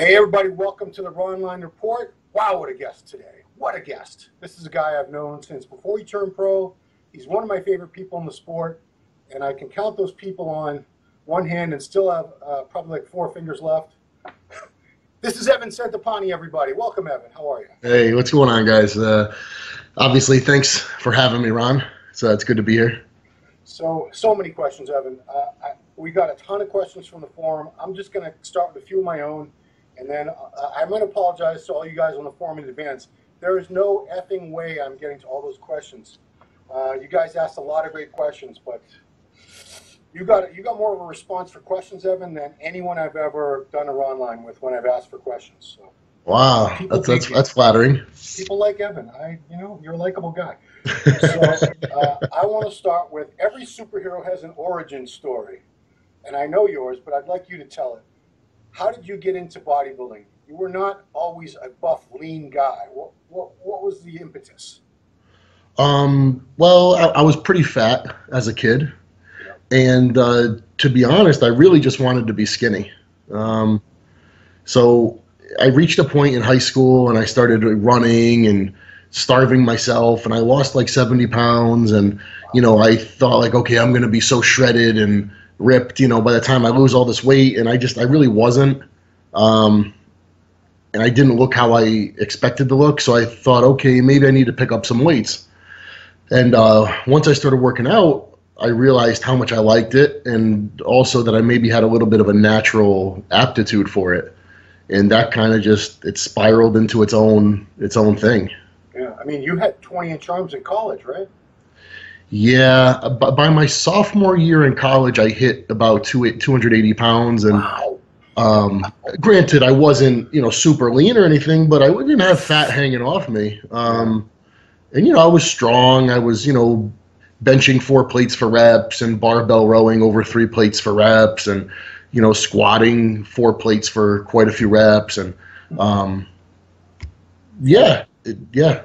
Hey everybody, welcome to the Ronline Report. Wow, what a guest today. What a guest. This is a guy I've known since before he turned pro. He's one of my favorite people in the sport, and I can count those people on one hand and still have probably like 4 fingers left. This is Evan Centopani, everybody. Welcome, Evan. How are you? Hey, what's going on, guys? Obviously, thanks for having me, Ron. It's good to be here. So many questions, Evan. We got a ton of questions from the forum. I'm just going to start with a few of my own. And then I'm going to apologize to all you guys on the forum in advance. There is no effing way I'm getting to all those questions. You guys asked a lot of great questions, but you got more of a response for questions, Evan, than anyone I've ever done a Ronline with when I've asked for questions. So, wow, that's flattering. People like Evan. You're a likable guy. So I want to start with every superhero has an origin story, and I know yours, but I'd like you to tell it. How did you get into bodybuilding? You were not always a buff, lean guy. What was the impetus? Well, I was pretty fat as a kid, and to be honest, I really just wanted to be skinny. So I reached a point in high school, and I started running and starving myself, and I lost like 70 pounds, and I thought like, okay, I'm going to be so shredded and ripped, by the time I lose all this weight, and I really wasn't. And I didn't look how I expected to look, so I thought, okay, maybe I need to pick up some weights. And once I started working out, I realized how much I liked it, and also that I maybe had a little bit of a natural aptitude for it. And that kind of it spiraled into its own thing. Yeah, I mean, you had 20-inch arms in college, right? Yeah, by my sophomore year in college, I hit about 280 pounds, and wow. Granted, I wasn't super lean or anything, but I didn't have fat hanging off me. And I was strong. I was benching 4 plates for reps and barbell rowing over 3 plates for reps, and squatting 4 plates for quite a few reps, and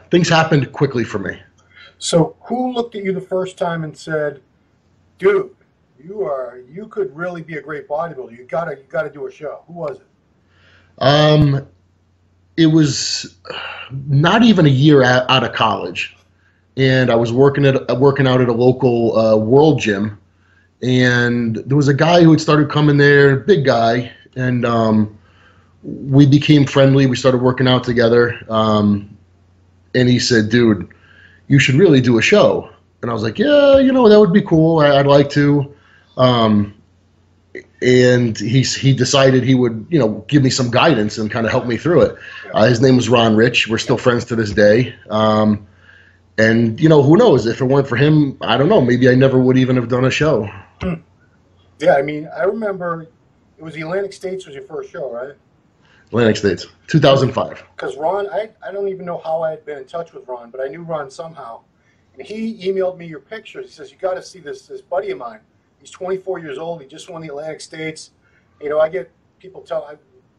things happened quickly for me. So who looked at you the first time and said, dude, you could really be a great bodybuilder. You gotta do a show? Who was it? It was not even a year out of college, and I was working out at a local World Gym, and there was a guy who had started coming there, big guy, and we became friendly. We started working out together, and he said, dude, you should really do a show. And I was like, yeah, that would be cool. I'd like to. And he decided he would, give me some guidance and kind of help me through it. His name was Ron Rich. We're still friends to this day. And, who knows? If it weren't for him, I don't know. Maybe I never would even have done a show. Yeah, I mean, I remember it was the Atlantic States was your first show, right? Atlantic States, 2005. Because Ron, I don't even know how I had been in touch with Ron, but I knew Ron somehow. And he emailed me your pictures. He says, you got to see this buddy of mine. He's 24 years old. He just won the Atlantic States. I get people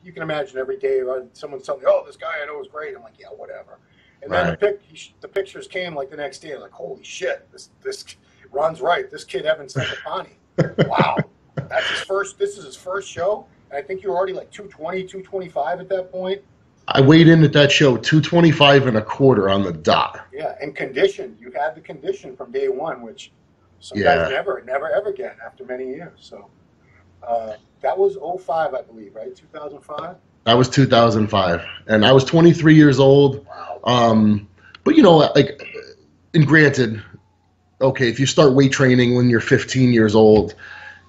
you can imagine every day, right? Someone's telling me, oh, this guy I know is great. I'm like, yeah, whatever. And then the pictures came like the next day. I'm like, holy shit, this Ron's right. This kid, Evan Centopani. Wow. This is his first show. I think you were already like 220, 225 at that point. I weighed in at that show 225 and a quarter on the dot. Yeah, and conditioned. You had the condition from day one, which some guys never ever get after many years. So that was 05, I believe, right? 2005? That was 2005. And I was 23 years old. Wow. But, and granted, okay, if you start weight training when you're 15 years old,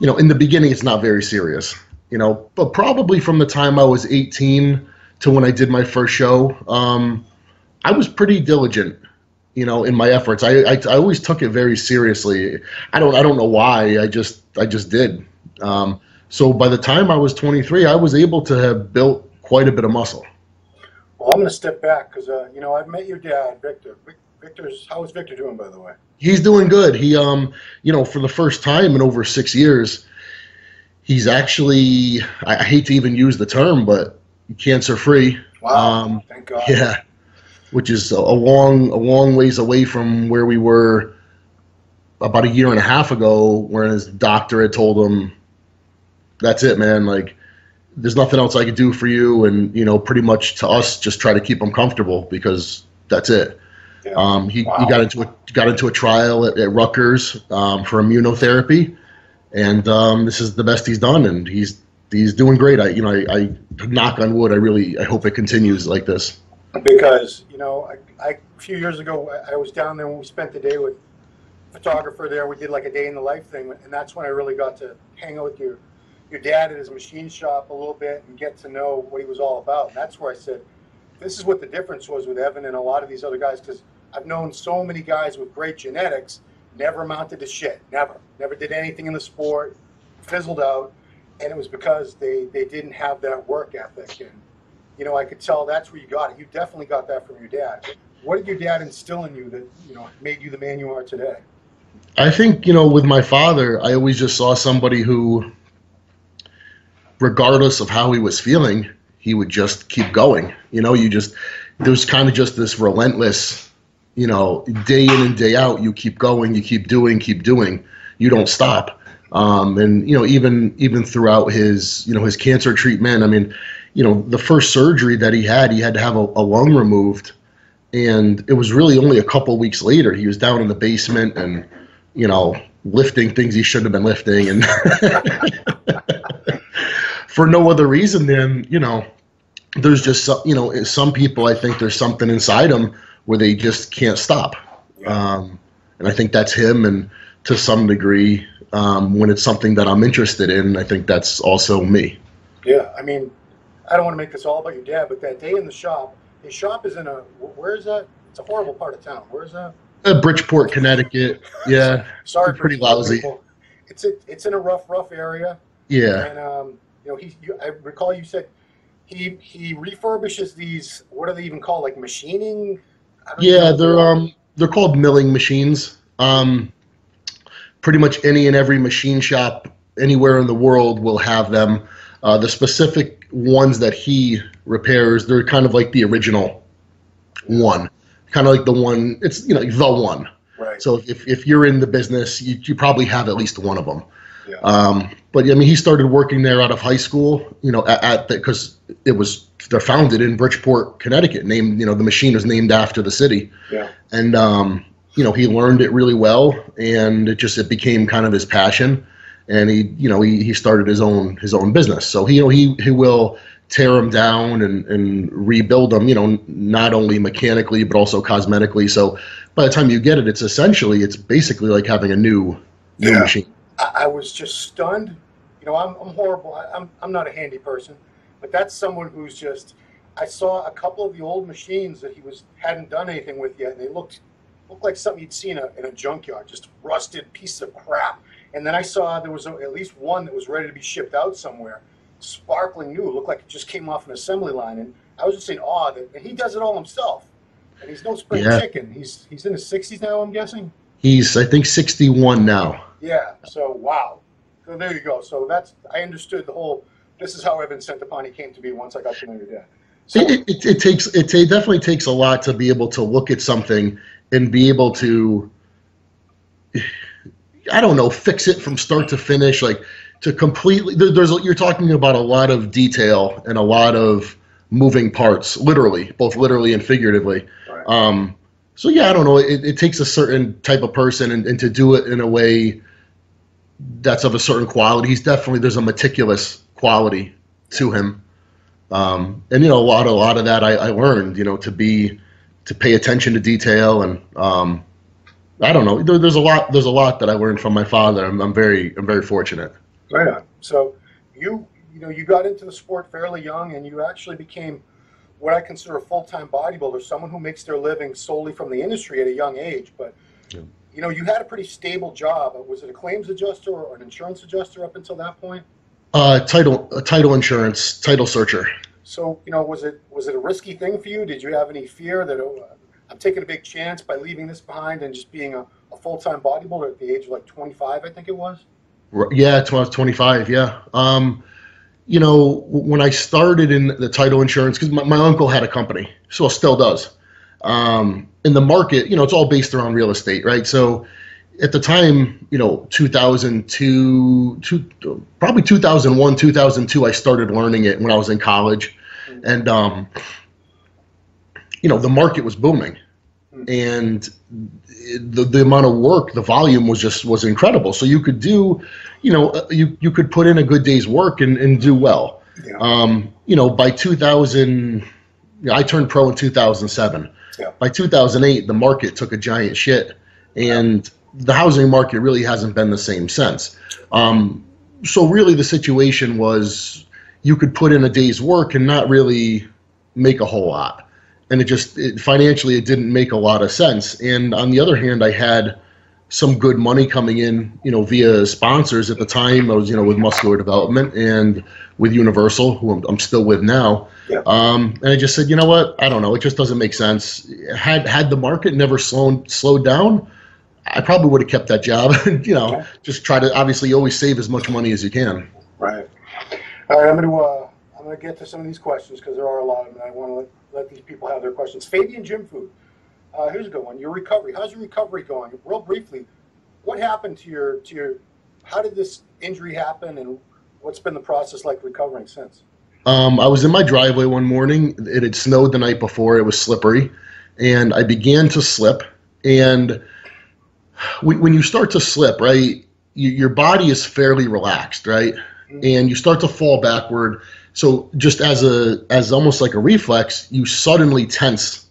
in the beginning it's not very serious. But probably from the time I was 18 to when I did my first show, I was pretty diligent, in my efforts. I always took it very seriously. I don't know why. I just did. So by the time I was 23, I was able to have built quite a bit of muscle. Well, I'm going to step back because I've met your dad, Victor. How is Victor doing, by the way? He's doing good. He for the first time in over 6 years, he's actually, I hate to even use the term, but cancer-free. Wow, thank God. Yeah, which is a long ways away from where we were about a year and a half ago, where his doctor had told him, that's it, man. Like, there's nothing else I could do for you. And, you know, pretty much to us, just try to keep him comfortable because that's it. Yeah. He got into a trial at Rutgers for immunotherapy, and this is the best he's done, and he's doing great. I knock on wood. I hope it continues like this. Because, you know, a few years ago, I was down there when we spent the day with a photographer there. We did like a day in the life thing, and that's when I really got to hang out with your dad at his machine shop a little bit and get to know what he was all about. And that's where I said, this is what the difference was with Evan and a lot of these other guys, because I've known so many guys with great genetics, never amounted to shit, never did anything in the sport, fizzled out, and it was because they didn't have that work ethic. And, you know, I could tell that's where you got it. You definitely got that from your dad. What did your dad instill in you that, you know, made you the man you are today? I think, you know, with my father, I always just saw somebody who, regardless of how he was feeling, he would just keep going. You know, there was kind of just this relentless, you know, day in and day out, you keep going, you keep doing, you don't stop. And, you know, even throughout his, you know, his cancer treatment, I mean, you know, the first surgery that he had to have a lung removed. And it was really only a couple weeks later, he was down in the basement and, you know, lifting things he shouldn't have been lifting. And for no other reason than, you know, there's just, you know, some people, I think there's something inside them where they just can't stop. And I think that's him. And to some degree, when it's something that I'm interested in, I think that's also me. Yeah. I mean, I don't want to make this all about your dad, but that day in the shop, his shop is in where is that? It's a horrible part of town. Where is that? Bridgeport, Connecticut. Yeah. Sorry. Pretty lousy. It's in a rough area. Yeah. And, you know, I recall you said he refurbishes these, what are they even called? Like machining? Yeah, they're called milling machines. Pretty much any and every machine shop anywhere in the world will have them. The specific ones that he repairs, they're kind of like the original one, kind of like the one. It's, you know, the one. Right. So if you're in the business, you probably have at least one of them. Yeah. But I mean, he started working there out of high school, you know, because they're founded in Bridgeport, Connecticut. Named, you know, the machine was named after the city. Yeah. And you know, he learned it really well, and it became kind of his passion. And he started his own business. So he will tear them down and rebuild them, you know, not only mechanically but also cosmetically. So by the time you get it, it's basically like having a new machine. I was just stunned. You know, I'm horrible. I'm not a handy person, but that's someone who's just. I saw a couple of the old machines that he hadn't done anything with yet, and they looked like something you'd seen in a junkyard, just rusted piece of crap. And then I saw there was at least one that was ready to be shipped out somewhere, sparkling new. It looked like it just came off an assembly line, and I was just in awe and he does it all himself. And he's no spring chicken. He's in his 60s now, I'm guessing. He's, I think, 61 now. Yeah. So wow. So there you go. So I understood the whole. This is how Evan Centopani came to be once I got to know your dad. So, it definitely takes a lot to be able to look at something and be able to, I don't know, fix it from start to finish, like to completely. You're talking about a lot of detail and a lot of moving parts, both literally and figuratively. Right. So yeah, I don't know. It takes a certain type of person, and to do it in a way that's of a certain quality. There's a meticulous quality to him, and you know, a lot of that I learned. You know, to pay attention to detail, and I don't know. There's a lot that I learned from my father. I'm very fortunate. Right on. So you got into the sport fairly young, and you actually became what I consider a full-time bodybuilder, someone who makes their living solely from the industry at a young age. But you know, you had a pretty stable job. Was it a claims adjuster or an insurance adjuster up until that point? Title insurance, title searcher. So, you know, was it a risky thing for you? Did you have any fear that I'm taking a big chance by leaving this behind and just being a full-time bodybuilder at the age of like 25, I think it was? Yeah, I was 25, yeah. You know, when I started in the title insurance, because my uncle had a company, so still does. In the market, you know, it's all based around real estate, right? So at the time, 2002, probably 2001, 2002, I started learning it when I was in college. And, the market was booming. And the amount of work, the volume was incredible. So you could do, you could put in a good day's work and do well. Yeah. By 2000, I turned pro in 2007. Yeah. By 2008, the market took a giant shit, and the housing market really hasn't been the same since. So really the situation was you could put in a day's work and not really make a whole lot. And financially, it didn't make a lot of sense. And on the other hand, I had some good money coming in, via sponsors at the time. I was, with Muscular Development and with Universal, who I'm still with now. Yeah. And I just said, you know what? I don't know. It just doesn't make sense. Had the market never slowed down, I probably would have kept that job. Okay. Just try to obviously always save as much money as you can. Right. All right. I'm gonna get to some of these questions because there are a lot of them. And I want to let these people have their questions. Fabian Gym Food. Here's a good one. Your recovery. How's your recovery going? Real briefly, what happened to your? How did this injury happen, and what's been the process like recovering since? I was in my driveway one morning. It had snowed the night before. It was slippery, and I began to slip. And when you start to slip, right, your body is fairly relaxed, right, and you start to fall backward. So just as almost like a reflex, you suddenly tense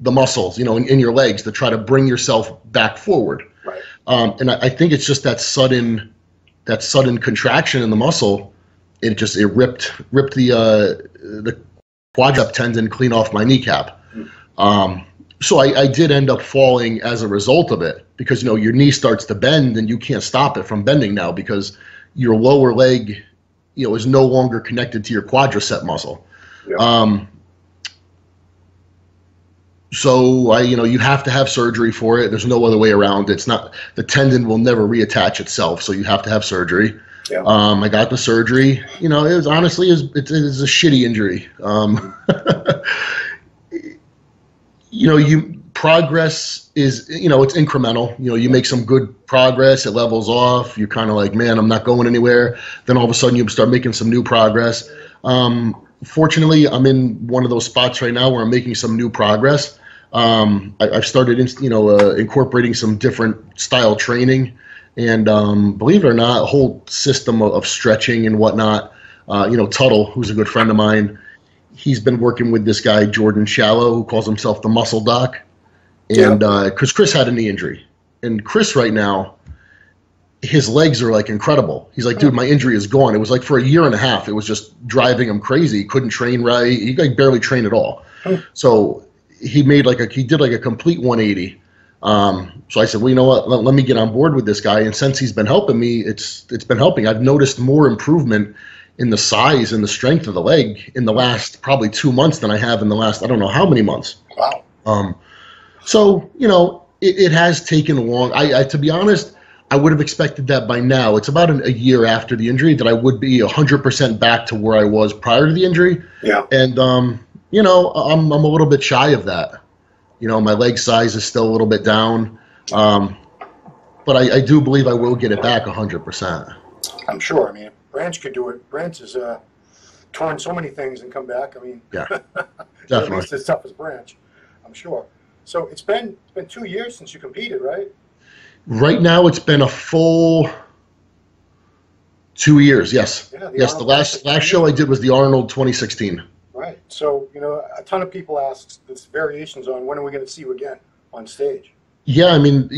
the muscles, in your legs to try to bring yourself back forward. Right. And I think it's just that sudden contraction in the muscle. It ripped the quadricep tendon clean off my kneecap. So I did end up falling as a result of it because, your knee starts to bend and you can't stop it from bending now because your lower leg, is no longer connected to your quadricep muscle. Yeah. So you have to have surgery for it. There's no other way around. It's not, the tendon will never reattach itself. So you have to have surgery. Yeah. I got the surgery. It was honestly, it's a shitty injury. Progress is, it's incremental. You make some good progress, it levels off. You're kind of like, man, I'm not going anywhere. Then all of a sudden you start making some new progress. Fortunately, I'm in one of those spots right now where I'm making some new progress. I've started, incorporating some different style training, and believe it or not, a whole system of stretching and whatnot. Tuttle, who's a good friend of mine, he's been working with this guy Jordan Shallow, who calls himself the Muscle Doc, and because Chris had a knee injury, and Chris right now, his legs are like incredible. He's like, dude, my injury is gone. It was like for a year and a half, it was just driving him crazy. He couldn't train right. He like barely trained at all. So he did like a complete 180. So I said, well, you know what? Let me get on board with this guy. And since he's been helping me, it's been helping. I've noticed more improvement in the size and the strength of the leg in the last probably 2 months than I have in the last, I don't know how many months. Wow. So, it has taken long. To be honest, I would have expected that by now. It's about a year after the injury that I would be 100% back to where I was prior to the injury. Yeah. And, I'm a little bit shy of that. My leg size is still a little bit down. But I do believe I will get it back 100%. I'm sure. I mean, Branch could do it. Branch has torn so many things and come back. I mean, yeah, definitely. At least as tough as Branch, I'm sure. So it's been 2 years since you competed, right? Right now, it's been a full 2 years. Yes. Yeah, the last show I did was the Arnold 2016. Right. So a ton of people ask this variations on when are we going to see you again on stage? Yeah, I mean,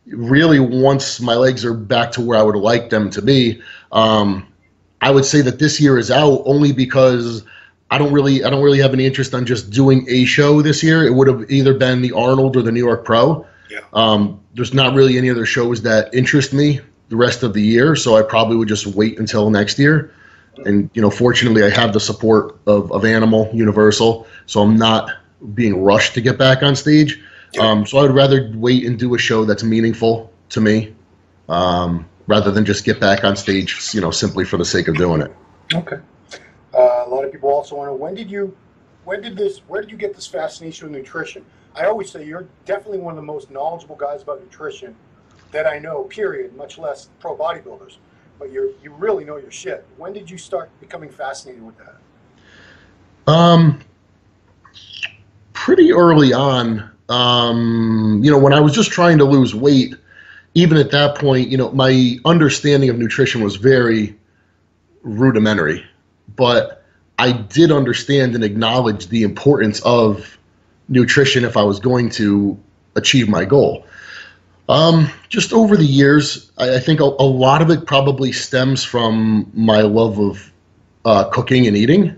really once my legs are back to where I would like them to be, I would say that this year is out only because I don't really have any interest on just doing a show this year. It would have either been the Arnold or the New York Pro. Yeah. There's not really any other shows that interest me the rest of the year, so I probably would just wait until next year. And fortunately, I have the support of Animal, Universal, so I'm not being rushed to get back on stage. Yeah. So I would rather wait and do a show that's meaningful to me, rather than just get back on stage, simply for the sake of doing it. Okay. A lot of people also want to know where did you get this fascination with nutrition? I always say you're definitely one of the most knowledgeable guys about nutrition that I know, period, much less pro bodybuilders. But you really know your shit. When did you start becoming fascinated with that? Pretty early on. When I was just trying to lose weight, even at that point, my understanding of nutrition was very rudimentary. But I did understand and acknowledge the importance of nutrition if I was going to achieve my goal. Just over the years, I think a lot of it probably stems from my love of cooking and eating.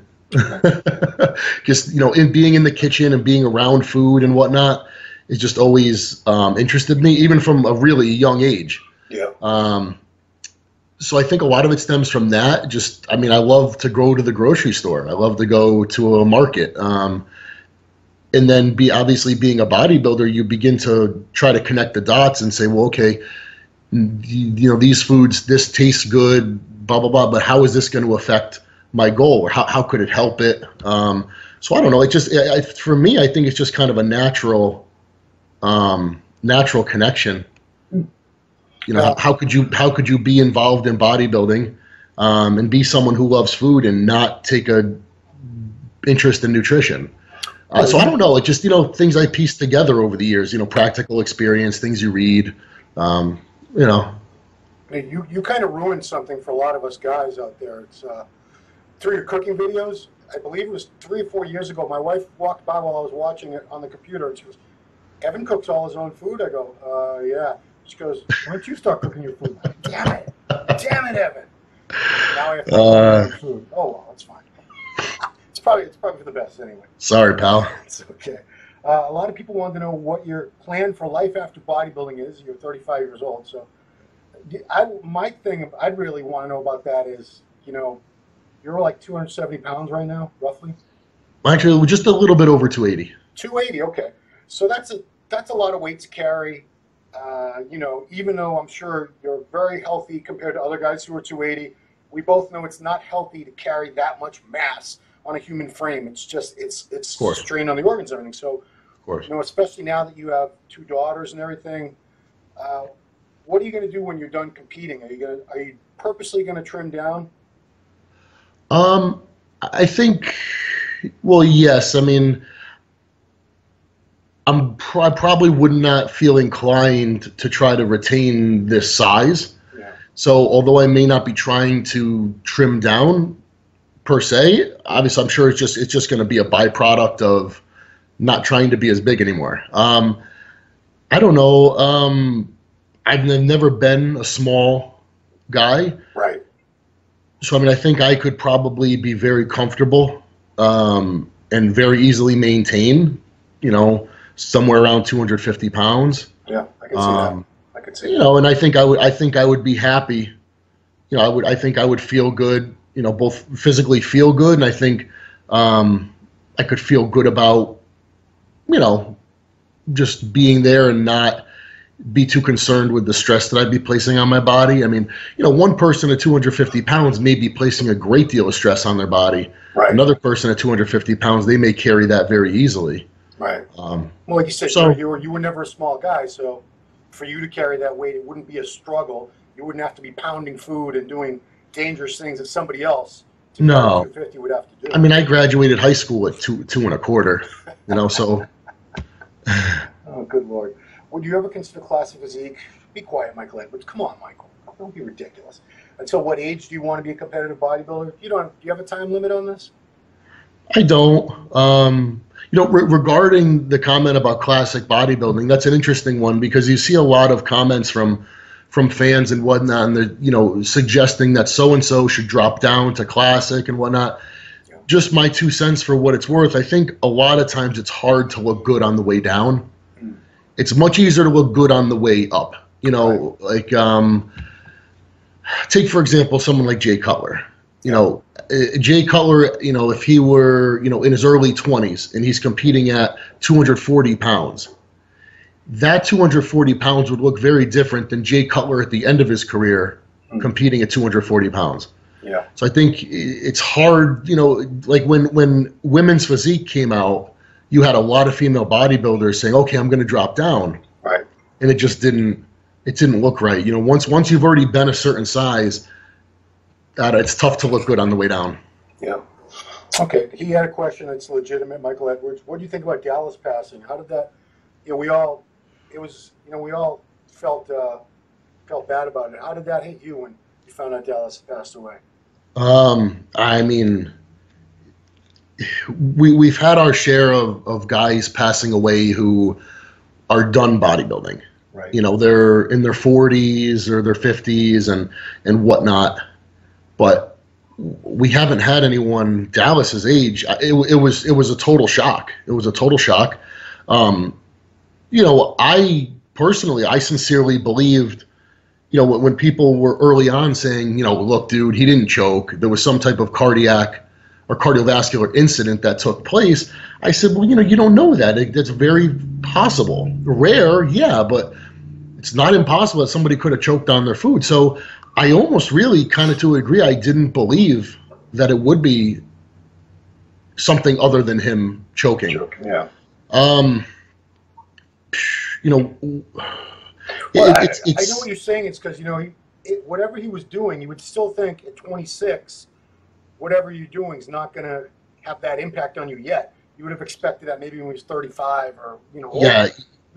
Just, in being in the kitchen and being around food and whatnot, it just always interested me, even from a really young age. Yeah. So I think a lot of it stems from that. I love to go to the grocery store. I love to go to a market. And then obviously being a bodybuilder, you begin to try to connect the dots and say, well, okay, these foods, this tastes good, blah, blah, blah, but how is this going to affect my goal, or how could it help it? So I don't know. It just, for me, I think it's just kind of a natural connection. How could you be involved in bodybuilding and be someone who loves food and not take a interest in nutrition? So I don't know. It's just, things I pieced together over the years, practical experience, things you read, I mean, you kind of ruined something for a lot of us guys out there. It's through your cooking videos. I believe it was 3 or 4 years ago. My wife walked by while I was watching it on the computer, and she goes, "Evan cooks all his own food." I go, "Yeah." She goes, "Why don't you start cooking your food?" Like, damn it, Evan. Now I have to cook my own food. Oh well, it's fine. It's probably for the best anyway. Sorry, pal. It's okay. A lot of people want to know what your plan for life after bodybuilding is. You're 35 years old, so my thing I'd really want to know about that is, you're like 270 pounds right now, roughly. Actually, just a little bit over 280. 280, okay. So that's a lot of weight to carry. Even though I'm sure you're very healthy compared to other guys who are 280, we both know it's not healthy to carry that much mass on a human frame. It's just it's strain on the organs and everything. So, of course, especially now that you have 2 daughters and everything, what are you going to do when you're done competing? Are you purposely going to trim down? I think, well, yes. I mean, I probably would not feel inclined to try to retain this size. Yeah. So although I may not be trying to trim down per se, obviously I'm sure it's just going to be a byproduct of not trying to be as big anymore. I don't know. I've never been a small guy. Right. So, I think I could probably be very comfortable and very easily maintain, somewhere around 250 pounds. Yeah, I can see that. I can see that. And I think I would be happy. I think I would feel good, both physically feel good, and I think I could feel good about, just being there and not be too concerned with the stress that I'd be placing on my body. I mean, one person at 250 pounds may be placing a great deal of stress on their body. Right. Another person at 250 pounds, they may carry that very easily. Right. Well, like you said, you were never a small guy, so for you to carry that weight, it wouldn't be a struggle. You wouldn't have to be pounding food and doing dangerous things that somebody else to 250 would have to do. I mean, I graduated high school at 2 1/4, so. Oh, good Lord. Would you ever consider classic physique? Be quiet, Michael Edwards. Come on, Michael. Don't be ridiculous. Until what age do you want to be a competitive bodybuilder? Do you have a time limit on this? I don't. Regarding the comment about classic bodybuilding, that's an interesting one because you see a lot of comments from fans and whatnot, and they're suggesting that so and so should drop down to classic and whatnot. Yeah. Just my 2 cents for what it's worth. I think a lot of times it's hard to look good on the way down. It's much easier to look good on the way up. Like take for example someone like Jay Cutler. Jay Cutler, if he were, in his early 20s and he's competing at 240 pounds, that 240 pounds would look very different than Jay Cutler at the end of his career competing at 240 pounds. Yeah. So I think it's hard, like when women's physique came out, you had a lot of female bodybuilders saying, okay, I'm going to drop down. Right. And it just didn't look right. You know, once you've already been a certain size, it's tough to look good on the way down. Yeah. Okay. He had a question that's legitimate, Michael Edwards. What do you think about Dallas passing? How did that, you know, we all felt bad about it. How did that hit you when you found out Dallas passed away? I mean, we've had our share of guys passing away who are done bodybuilding. Right. You know, they're in their 40s or their 50s and whatnot. But we haven't had anyone Dallas's age. It was a total shock. It was a total shock. You know, I sincerely believed, you know, when people were early on saying, you know, look, dude, he didn't choke. There was some type of cardiac or cardiovascular incident that took place. I said, well, you know, you don't know that. That's very possible. Rare, yeah, but it's not impossible that somebody could have choked on their food. So I almost really kind of to a degree, I didn't believe that it would be something other than him choking. Yeah. You know, well, I know what you're saying. It's because, you know, whatever he was doing, you would still think at 26, whatever you're doing is not going to have that impact on you yet. You would have expected that maybe when he was 35 or, you know. Yeah,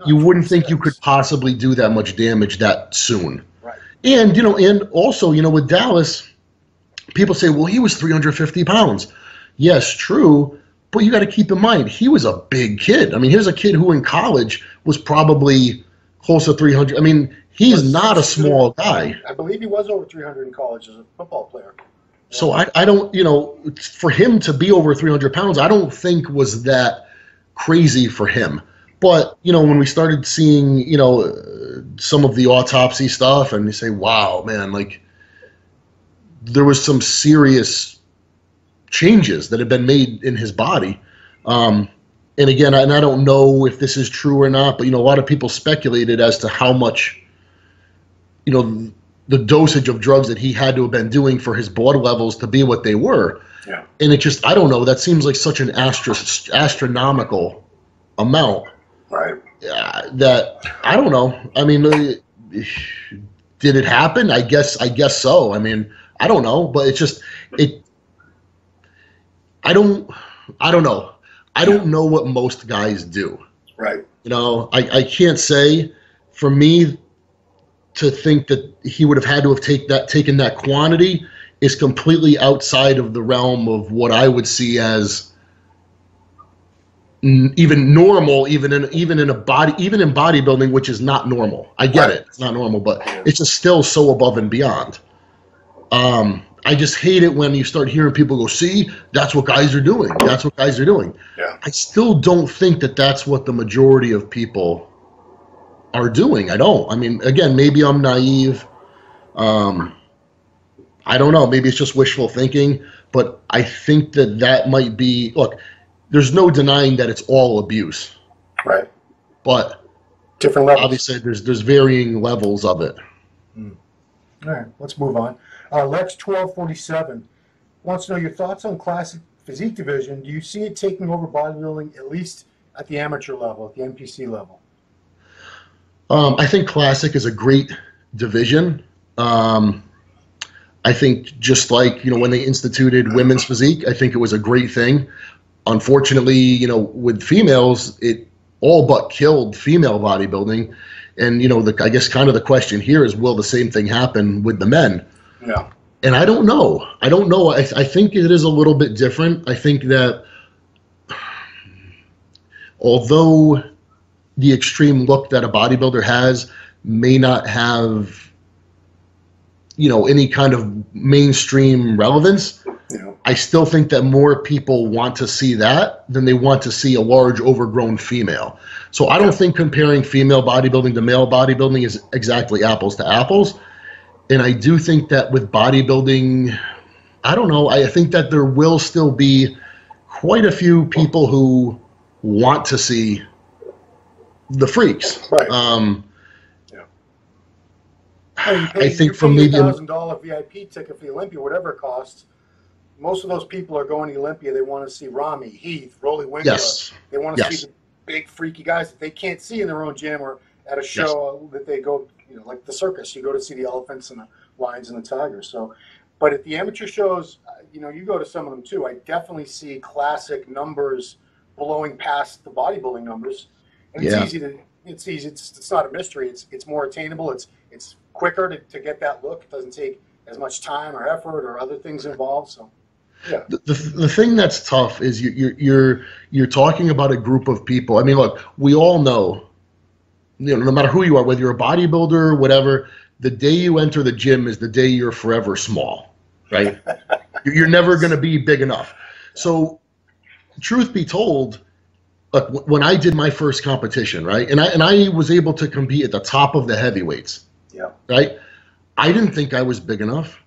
you wouldn't think you could possibly do that much damage that soon. Right. And, you know, and also, you know, with Dallas, people say, well, he was 350 pounds. Yes, true. But you got to keep in mind, he was a big kid. I mean, here's a kid who in college was probably close to 300. I mean, he's not a small guy. I believe he was over 300 in college as a football player. So I don't, you know, for him to be over 300 pounds, I don't think was that crazy for him. But, you know, when we started seeing, you know, some of the autopsy stuff and you say, wow, man, like there was some serious changes that had been made in his body. And again, I don't know if this is true or not, but, you know, a lot of people speculated as to how much, you know, the dosage of drugs that he had to have been doing for his blood levels to be what they were. Yeah. And it just, I don't know, that seems like such an astronomical amount. Right. That, I don't know. I mean, did it happen? I guess so. I mean, I don't know, but it's just, I don't know. I don't know what most guys do. Right. You know, I can't say for me to think that he would have had to have taken that quantity is completely outside of the realm of what I would see as even normal, even in bodybuilding, which is not normal. I get it. It's not normal, but it's just still so above and beyond. I just hate it when you start hearing people go, see, that's what guys are doing. That's what guys are doing. Yeah. I still don't think that that's what the majority of people are doing. I don't. I mean, again, maybe I'm naive. I don't know. Maybe it's just wishful thinking, but I think that might be, look, there's no denying that it's all abuse. Right. But different levels. Obviously, there's varying levels of it. All right, let's move on. Lex 1247 wants to know your thoughts on classic physique division. Do you see it taking over bodybuilding, at least at the amateur level, at the NPC level? I think classic is a great division. I think just like, you know, when they instituted women's physique, I think it was a great thing. Unfortunately, you know, with females, it all but killed female bodybuilding. And, you know, I guess kind of the question here is, will the same thing happen with the men? Yeah. And I don't know. I think it is a little bit different. I think that although the extreme look that a bodybuilder has may not have, you know, any kind of mainstream relevance, yeah, I still think that more people want to see that than they want to see a large overgrown female. So I don't think comparing female bodybuilding to male bodybuilding is exactly apples to apples. And I do think that with bodybuilding, I don't know, I think that there will still be quite a few people who want to see the freaks. Right. Yeah. I think from maybe $1,000 VIP ticket for the Olympia, whatever it costs, most of those people are going to Olympia. They want to see Rami, Heath, Rolly Winkler. Yes. They want to Yes. see the big freaky guys that they can't see in their own gym or at a show that they go, like the circus. You go to see the elephants and the lions and the tigers. So, but at the amateur shows, you go to some of them too. I definitely see classic numbers blowing past the bodybuilding numbers, and it's easy to. It's easy. It's not a mystery. It's more attainable. It's quicker to get that look. It doesn't take as much time or effort or other things involved. So, yeah. The thing that's tough is you're talking about a group of people. I mean, look, we all know, no matter who you are, whether you're a bodybuilder, whatever, the day you enter the gym is the day you're forever small, right? You're never going to be big enough. So, truth be told, look, when I did my first competition, right, and I was able to compete at the top of the heavyweights, right, I didn't think I was big enough.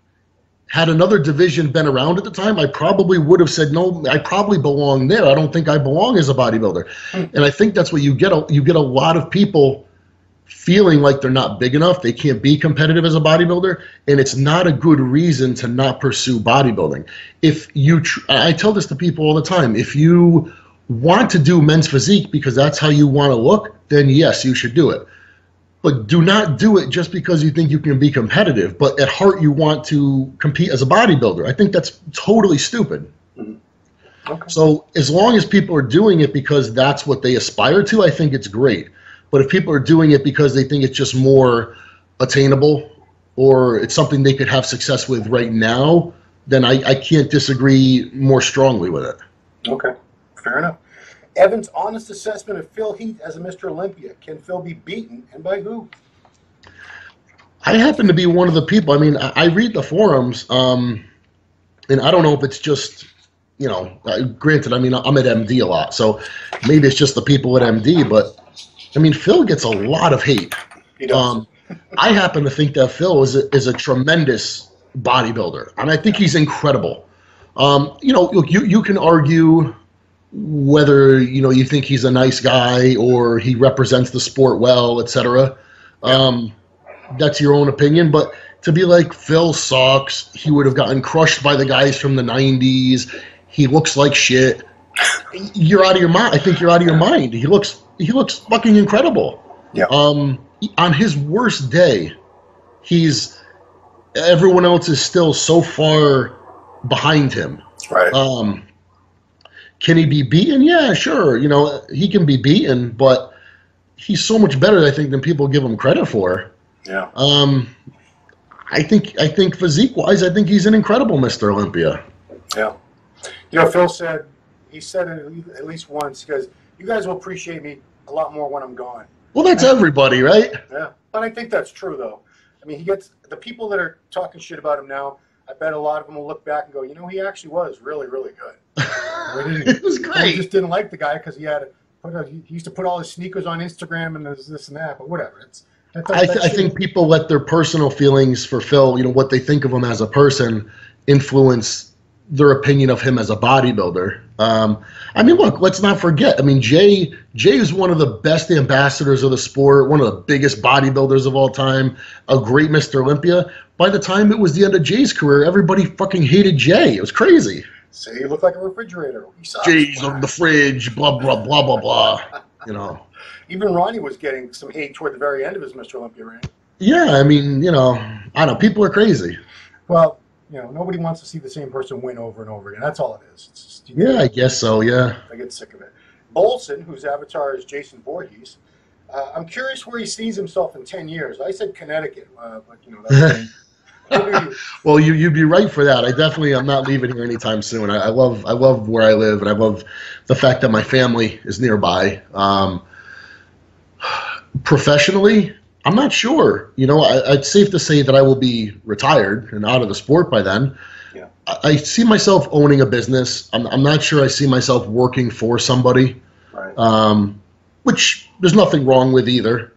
Had another division been around at the time, I probably would have said, no, I probably belong there. I don't think I belong as a bodybuilder. And I think that's what you get. You get a lot of people feeling like they're not big enough. They can't be competitive as a bodybuilder. And it's not a good reason to not pursue bodybuilding. I tell this to people all the time. If you want to do men's physique because that's how you want to look, then yes, you should do it. But do not do it just because you think you can be competitive, but at heart you want to compete as a bodybuilder. I think that's totally stupid. Mm-hmm. Okay. So as long as people are doing it because that's what they aspire to, I think it's great. But if people are doing it because they think it's just more attainable or it's something they could have success with right now, then I can't disagree more strongly with it. Okay, fair enough. Evan's honest assessment of Phil Heath as a Mr. Olympia. Can Phil be beaten, and by who? I happen to be one of the people. I mean, I read the forums, and I don't know if it's just, granted, I mean, I'm at MD a lot, so maybe it's just the people at MD, but, I mean, Phil gets a lot of hate. He does. I happen to think that Phil is a tremendous bodybuilder, and I think he's incredible. You can argue whether you think he's a nice guy or he represents the sport well, etc. That's your own opinion, but to be like, Phil sucks, he would have gotten crushed by the guys from the 90s, he looks like shit, you're out of your mind. I think you're out of your mind. He looks fucking incredible. Yeah. On his worst day, everyone else is still so far behind him. Right. Can he be beaten? Yeah, sure. He can be beaten, but he's so much better, I think, than people give him credit for. Yeah. I think physique-wise, I think he's an incredible Mr. Olympia. Yeah. Phil said it at least once, because you guys will appreciate me a lot more when I'm gone. Well, that's everybody, right? Yeah. But I think that's true, though. I mean, he gets the people that are talking shit about him now. I bet a lot of them will look back and go, he actually was really, really good. It was great. He just didn't like the guy because he used to put all his sneakers on Instagram and this and that. But whatever. I think people let their personal feelings for Phil, what they think of him as a person, influence their opinion of him as a bodybuilder. I mean, look, let's not forget. I mean, Jay is one of the best ambassadors of the sport, one of the biggest bodybuilders of all time, a great Mr. Olympia. By the time it was the end of Jay's career, everybody fucking hated Jay. It was crazy. Say he looked like a refrigerator. Jay's on the fridge, blah, blah, blah, blah, blah. Even Ronnie was getting some hate toward the very end of his Mr. Olympia reign. Yeah, I mean, I don't know. People are crazy. Well, nobody wants to see the same person win over and over again. That's all it is. It's just, yeah, I guess so, yeah. I get sick of it. Bolson, whose avatar is Jason Voorhees, I'm curious where he sees himself in 10 years. I said Connecticut, but, that's well, you'd be right for that. I'm not leaving here anytime soon. I love where I live, and I love the fact that my family is nearby. Professionally, I'm not sure. It's safe to say that I will be retired and out of the sport by then. Yeah. I see myself owning a business. I'm not sure I see myself working for somebody, right. Which there's nothing wrong with either.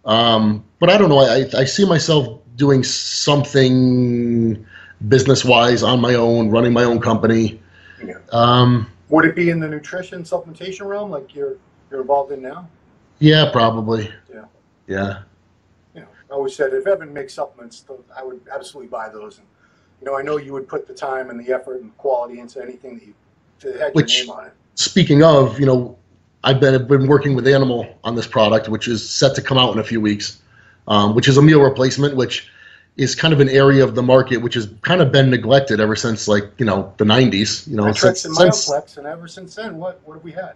But I don't know. I see myself doing something business-wise on my own, running my own company. Yeah. Would it be in the nutrition supplementation realm like you're involved in now? Yeah, probably. Yeah. I always said if Evan makes supplements, I would absolutely buy those and I know you would put the time and the effort and quality into anything that had your Which, name on it. speaking of, I've been working with Animal on this product, which is set to come out in a few weeks, which is a meal replacement, which is kind of an area of the market which has kind of been neglected ever since, the 90s. Metrex and Myoplex, and ever since then, what have we had?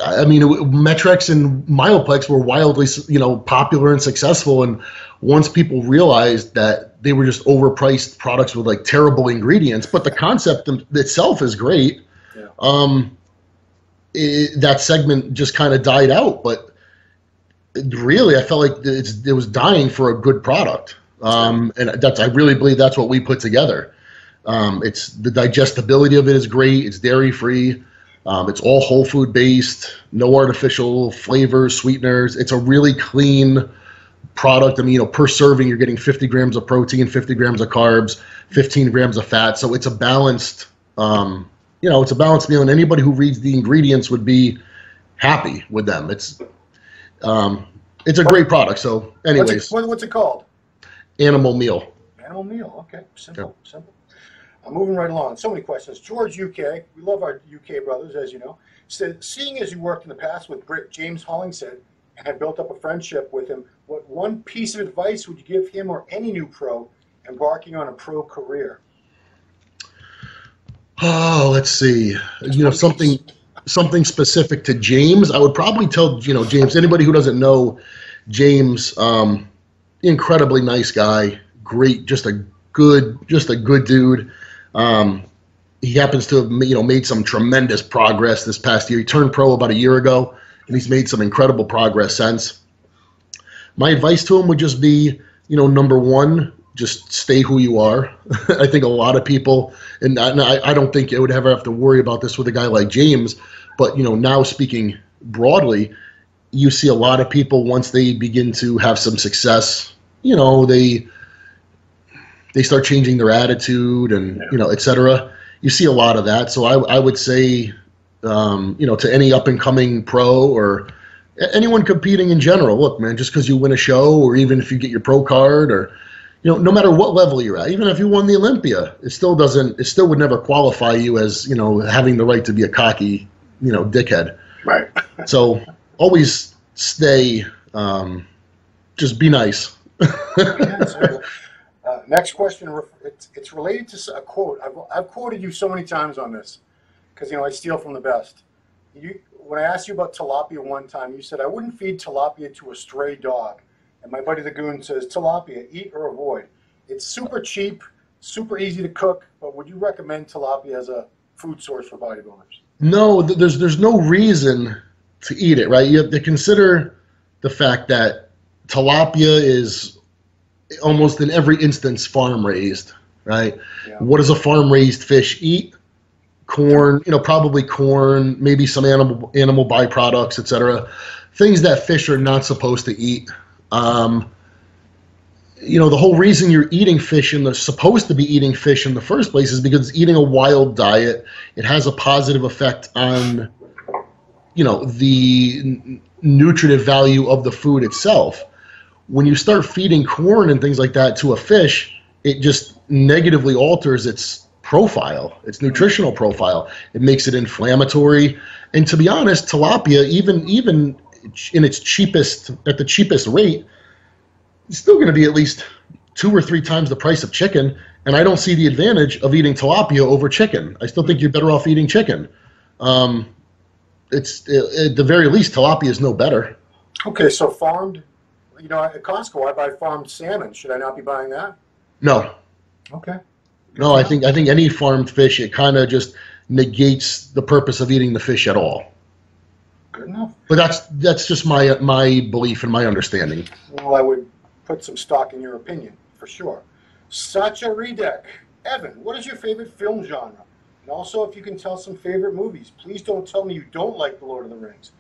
I mean, Metrex and Myoplex were wildly, popular and successful, and once people realized that they were just overpriced products with terrible ingredients, but the concept itself is great. Yeah. That segment just kind of died out, but really, I felt like it was dying for a good product, and I really believe that's what we put together. It's the digestibility of it is great. It's dairy free. It's all whole food based, no artificial flavors, sweeteners. It's a really clean product. I mean, per serving, you're getting 50 grams of protein, 50 grams of carbs, 15 grams of fat. So it's a balanced. It's a balanced meal, and anybody who reads the ingredients would be happy with them. It's a great product. So, anyways, what's it called? Animal Meal. Animal Meal. Okay, simple. I'm moving right along. So many questions. George, UK. We love our UK brothers, as you know. Said, seeing as you worked in the past with James Hollingshead and had built up a friendship with him, what one piece of advice would you give him or any new pro embarking on a pro career? Oh, let's see. Something specific to James. I would probably tell James. Anybody who doesn't know James, incredibly nice guy. Great, just a good dude. He happens to have made some tremendous progress this past year. He turned pro about a year ago, and he's made some incredible progress since. My advice to him would just be, number one, just stay who you are. I think a lot of people, and I don't think I would ever have to worry about this with a guy like James, but now speaking broadly, you see a lot of people once they begin to have some success, they start changing their attitude and et cetera. You see a lot of that. So I would say, to any up and coming pro or anyone competing in general, look, man, just because you win a show or even if you get your pro card or no matter what level you're at, even if you won the Olympia, it still would never qualify you as, having the right to be a cocky, dickhead. Right. So always stay, just be nice. Next question, it's related to a quote. I've quoted you so many times on this because, I steal from the best. When I asked you about tilapia one time, you said, I wouldn't feed tilapia to a stray dog. And my buddy the Goon says, tilapia, eat or avoid. It's super cheap, super easy to cook, but would you recommend tilapia as a food source for bodybuilders? No, there's no reason to eat it, right? You have to consider the fact that tilapia is almost in every instance farm raised, right? Yeah. What does a farm raised fish eat? Corn, probably corn, maybe some animal byproducts, etc. Things that fish are not supposed to eat. The whole reason you're eating fish and supposed to be eating fish in the first place is because it's eating a wild diet. It has a positive effect on, the nutritive value of the food itself. When you start feeding corn and things like that to a fish, it just negatively alters its profile, its nutritional profile. It makes it inflammatory. And to be honest, tilapia, even in its cheapest rate, it's still going to be at least 2 or 3 times the price of chicken. And I don't see the advantage of eating tilapia over chicken. I still think you're better off eating chicken. It's at the very least, tilapia is no better. Okay, so farmed. At Costco, I buy farmed salmon. Should I not be buying that? No. Okay. No, I think any farmed fish, it kind of just negates the purpose of eating the fish at all. Good enough. But that's just my belief and my understanding. Well, I would put some stock in your opinion, for sure. Sacha Redek. Evan, what is your favorite film genre? And also, if you can tell some favorite movies. Please don't tell me you don't like The Lord of the Rings.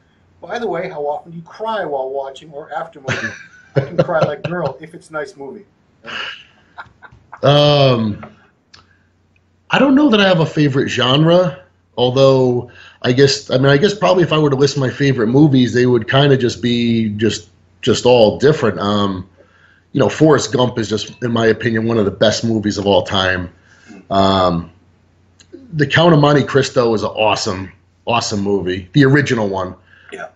By the way, how often do you cry while watching or after movie? I can cry like girl if it's a nice movie. I don't know that I have a favorite genre, although I guess probably if I were to list my favorite movies, they would kind of just be just all different. Forrest Gump is just, in my opinion, one of the best movies of all time. The Count of Monte Cristo is an awesome movie. The original one. Yeah.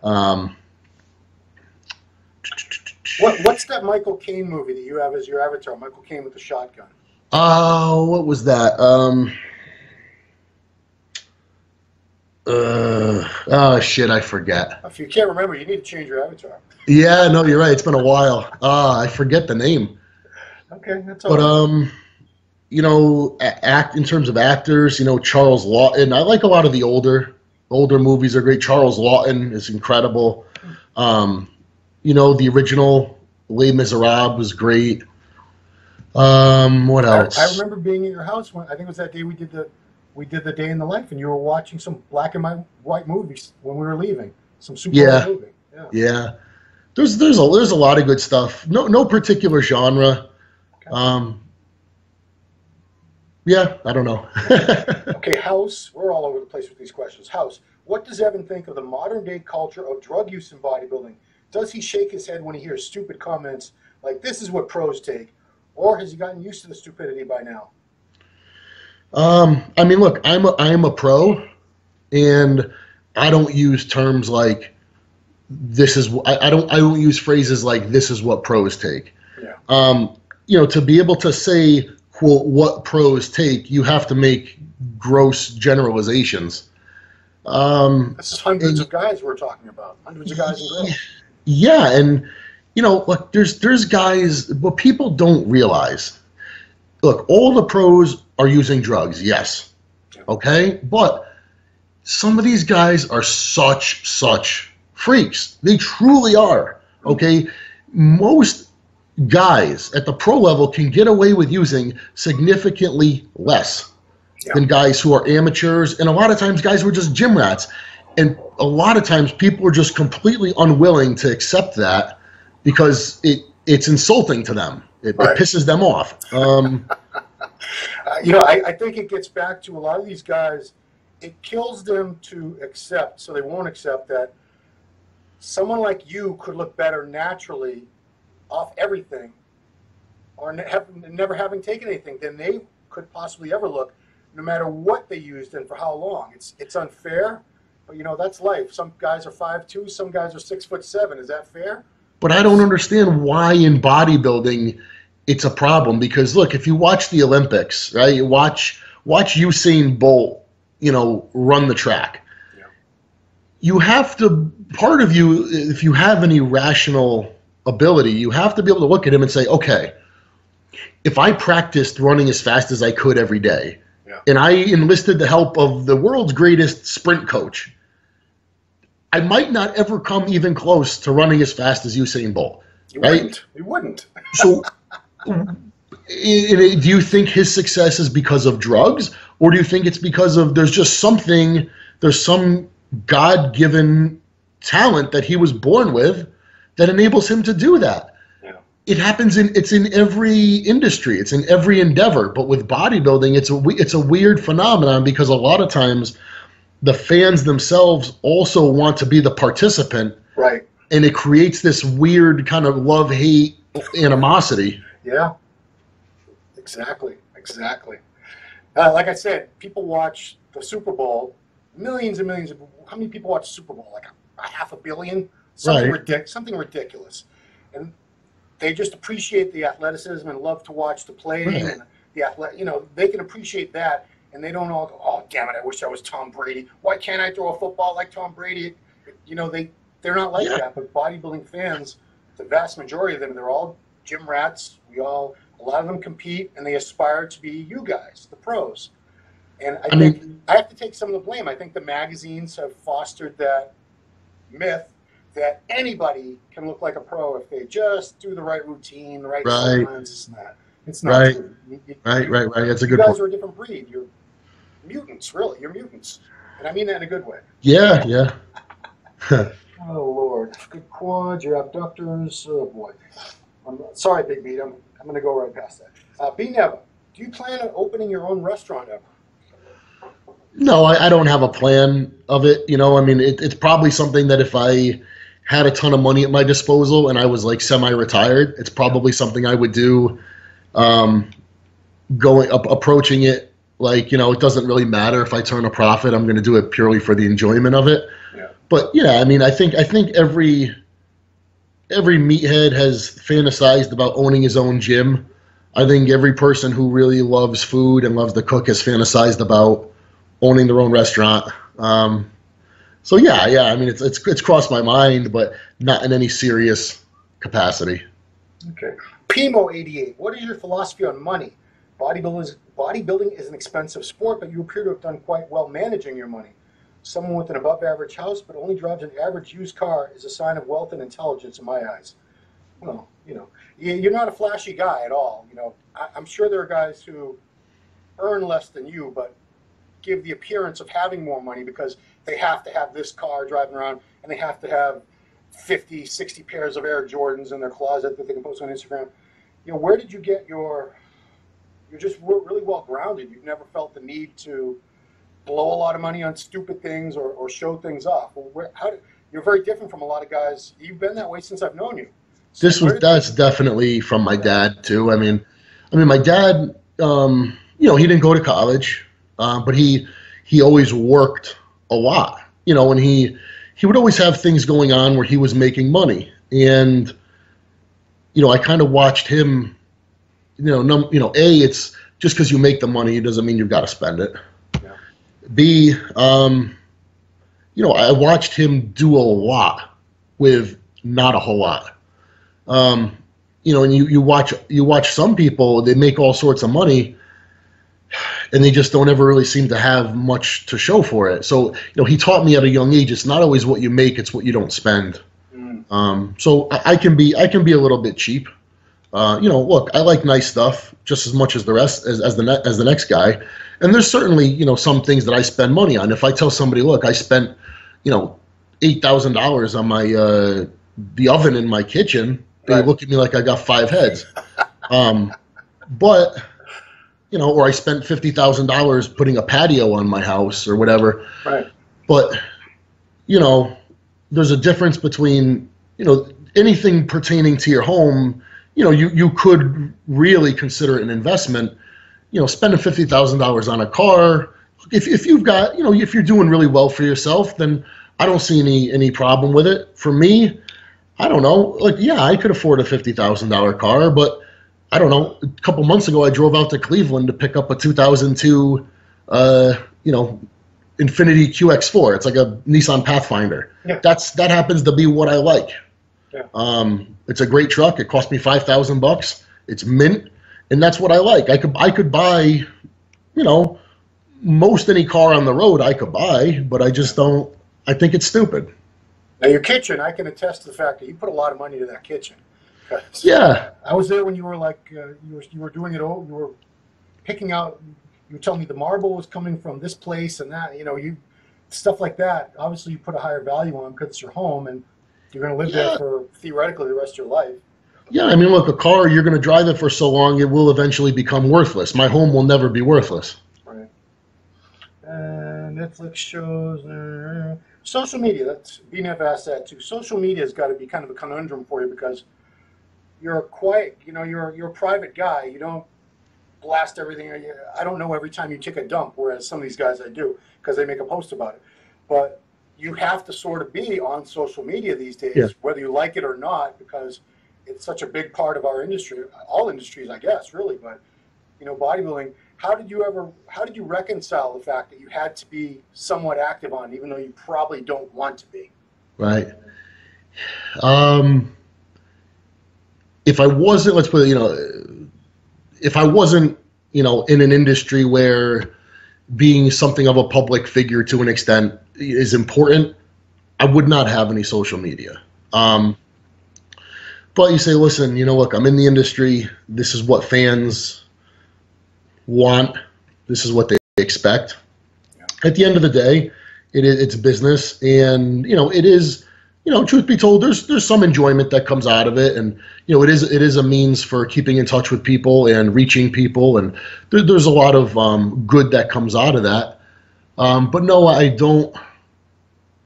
What's that Michael Caine movie that you have as your avatar? Michael Caine with the shotgun. Oh, what was that? Oh shit, I forget. If you can't remember, you need to change your avatar. Yeah, no, you're right. It's been a while. I forget the name. Okay, that's all right. You know, in terms of actors, you know, Charles Lawton. I like a lot of the older movies are great. Charles Lawton is incredible. You know, the original Les Miserables was great. What else? I remember being in your house when I think it was that day we did the day in the life, and you were watching some black and white movies when we were leaving. Some super old movie. Yeah. There's a lot of good stuff. No particular genre. Okay. Yeah, I don't know. Okay, House. We're all over the place with these questions. House. What does Evan think of the modern day culture of drug use in bodybuilding? Does he shake his head when he hears stupid comments like "this is what pros take," or has he gotten used to the stupidity by now? I mean, look, I'm a pro, and I don't use terms like this is. I don't use phrases like "this is what pros take." Yeah. You know, to be able to say, quote, what pros take, you have to make gross generalizations. This is hundreds of guys we're talking about. Hundreds of guys and girls. Yeah, and you know, look, there's guys. What people don't realize. Look, all the pros are using drugs. Yes, okay, but some of these guys are such freaks. They truly are. Okay, most guys at the pro level can get away with using significantly less than guys who are amateurs, and a lot of times guys who are just gym rats. And a lot of times people are just completely unwilling to accept that because it's insulting to them. It pisses them off. You know, I think it gets back to a lot of these guys. It kills them to accept, so they won't accept that someone like you could look better naturally off everything or never having taken anything than they could possibly ever look, no matter what they used and for how long. It's unfair. But, you know, that's life. Some guys are 5'2", some guys are 6'7". Is that fair? But I don't understand why in bodybuilding it's a problem. Because, look, if you watch the Olympics, right, you watch Usain Bolt, you know, run the track. Yeah. You have to, part of you, if you have any rational ability, you have to be able to look at him and say, okay, if I practiced running as fast as I could every day, and I enlisted the help of the world's greatest sprint coach, I might not ever come even close to running as fast as Usain Bolt. You wouldn't. So do you think his success is because of drugs, or do you think it's because of there's some God-given talent that he was born with that enables him to do that? It happens it's in every industry. It's in every endeavor. But with bodybuilding, it's a weird phenomenon because a lot of times the fans themselves also want to be the participant. Right. And it creates this weird kind of love-hate animosity. Yeah. Exactly. Like I said, people watch the Super Bowl, millions and millions of people. How many people watch the Super Bowl? Like a 500 million? Something ridiculous. And they just appreciate the athleticism and love to watch the play and you know, they can appreciate that, and they don't all go, oh, damn it, I wish I was Tom Brady. Why can't I throw a football like Tom Brady? You know, they're not like that. But bodybuilding fans, the vast majority of them, they're all gym rats. A lot of them compete, and they aspire to be you guys, the pros. And I think I have to take some of the blame. I think the magazines have fostered that myth that anybody can look like a pro if they just do the right routine, the right supplements, and that. It's not true. Right. That's a good point. You guys are a different breed. You're mutants, really. You're mutants. And I mean that in a good way. Yeah. Oh, Lord. Good quads, your abductors. Oh, boy. I'm sorry, Big Beat. I'm going to go right past that. B. Neva, do you plan on opening your own restaurant ever? No, I don't have a plan of it. You know, I mean, it's probably something that if I had a ton of money at my disposal and I was like semi-retired, it's probably something I would do. approaching it like, it doesn't really matter if I turn a profit. I'm going to do it purely for the enjoyment of it. Yeah. But yeah, I mean, I think every meathead has fantasized about owning his own gym. I think every person who really loves food and loves to cook has fantasized about owning their own restaurant. So yeah, I mean, it's crossed my mind, but not in any serious capacity. Okay. Pimo88, what is your philosophy on money? Bodybuilding is an expensive sport, but you appear to have done quite well managing your money. Someone with an above-average house but only drives an average used car is a sign of wealth and intelligence in my eyes. Well, you're not a flashy guy at all. I'm sure there are guys who earn less than you, but give the appearance of having more money because they have to have this car driving around, and they have to have 50, 60 pairs of Air Jordans in their closet that they can post on Instagram. Where did you get you're just really well grounded. You've never felt the need to blow a lot of money on stupid things or show things off. You're very different from a lot of guys. You've been that way since I've known you. So that's definitely from my dad too. I mean, my dad, he didn't go to college, but he always worked a lot, and he would always have things going on where he was making money. And, I kind of watched him, it's just because you make the money doesn't mean you've got to spend it. Yeah. B, I watched him do a lot with not a whole lot. And you watch some people, they make all sorts of money and they just don't ever really seem to have much to show for it. So, he taught me at a young age, it's not always what you make, it's what you don't spend. So I can be a little bit cheap. Look, I like nice stuff just as much as the rest, as the next guy. And there's certainly, some things that I spend money on. If I tell somebody, look, I spent, $8,000 on my, the oven in my kitchen, they look at me like I got 5 heads. But, or I spent $50,000 putting a patio on my house or whatever. Right. But, there's a difference between, anything pertaining to your home, you could really consider it an investment. Spending $50,000 on a car, if you've got, if you're doing really well for yourself, then I don't see any problem with it. For me, I don't know, I could afford a $50,000 car, but I don't know, a couple months ago I drove out to Cleveland to pick up a 2002, Infiniti QX4. It's like a Nissan Pathfinder. Yeah. That happens to be what I like. Yeah. It's a great truck. It cost me $5,000. It's mint, and that's what I like. I could buy, most any car on the road I could buy, but I just don't. I think it's stupid. Now your kitchen, I can attest to the fact that you put a lot of money into that kitchen. Yeah. I was there when you were you were doing it all. You were picking out. You were telling me the marble was coming from this place and that. Stuff like that. Obviously, you put a higher value on because it's your home and you're going to live there for theoretically the rest of your life. Yeah, I mean, look, a car, you're going to drive it for so long, it will eventually become worthless. My home will never be worthless. Right. Netflix shows. Social media. That's BNF asked that too. Social media has got to be kind of a conundrum for you because you're a quiet. You're a private guy. You don't blast everything. I don't know every time you take a dump, whereas some of these guys I do because they make a post about it. But you have to sort of be on social media these days, whether you like it or not, because it's such a big part of our industry, all industries, I guess, really. But bodybuilding. How did you reconcile the fact that you had to be somewhat active on, even though you probably don't want to be? Right. If I wasn't, let's put it, if I wasn't, in an industry where being something of a public figure to an extent is important, I would not have any social media. But you say, listen, look, I'm in the industry. This is what fans want. This is what they expect. Yeah. At the end of the day, it's business, and it is. Truth be told, there's some enjoyment that comes out of it, and it is a means for keeping in touch with people and reaching people, and there's a lot of good that comes out of that. But no, I don't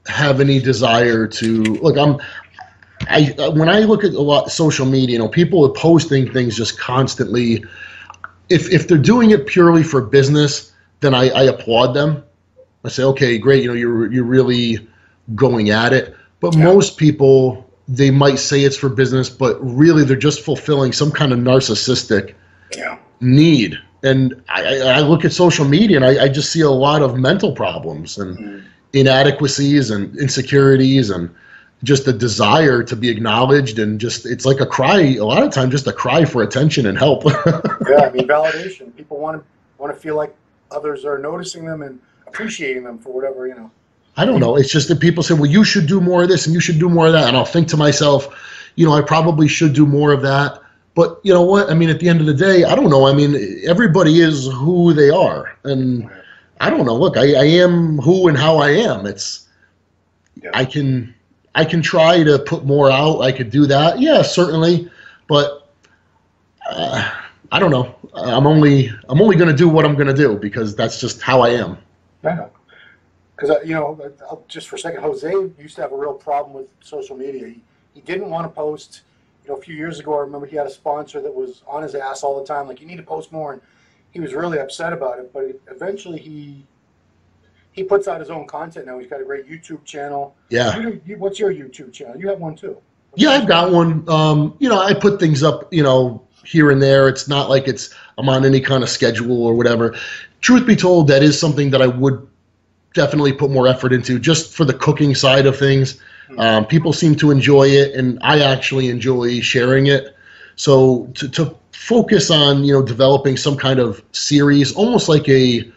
have any desire to look. When I look at a lot of social media, people are posting things just constantly. if they're doing it purely for business, then I applaud them. I say, okay, great, you're really going at it. But most people, they might say it's for business, but really they're just fulfilling some kind of narcissistic need. And I look at social media and I just see a lot of mental problems and inadequacies and insecurities and just a desire to be acknowledged, and just it's like a cry, a lot of times just a cry for attention and help. Yeah, I mean, validation. People want to feel like others are noticing them and appreciating them for whatever, I don't know. It's just that people say, well, you should do more of this and you should do more of that. And I'll think to myself, I probably should do more of that. But you know what? I mean, at the end of the day, I don't know. I mean, everybody is who they are. And I don't know. Look, I am who and how I am. I can try to put more out. I could do that. Yeah, certainly. But I don't know. I'm only going to do what I'm going to do because that's just how I am. Yeah. Because, just for a second, Jose used to have a real problem with social media. He didn't want to post. A few years ago, I remember he had a sponsor that was on his ass all the time, like, you need to post more. And he was really upset about it. But eventually he puts out his own content now. He's got a great YouTube channel. Yeah. What's your YouTube channel? You have one too. Yeah, I've got one. I put things up, here and there. It's not like I'm on any kind of schedule or whatever. Truth be told, that is something that I would definitely put more effort into, just for the cooking side of things. People seem to enjoy it, and I actually enjoy sharing it. So to focus on, developing some kind of series, almost like a,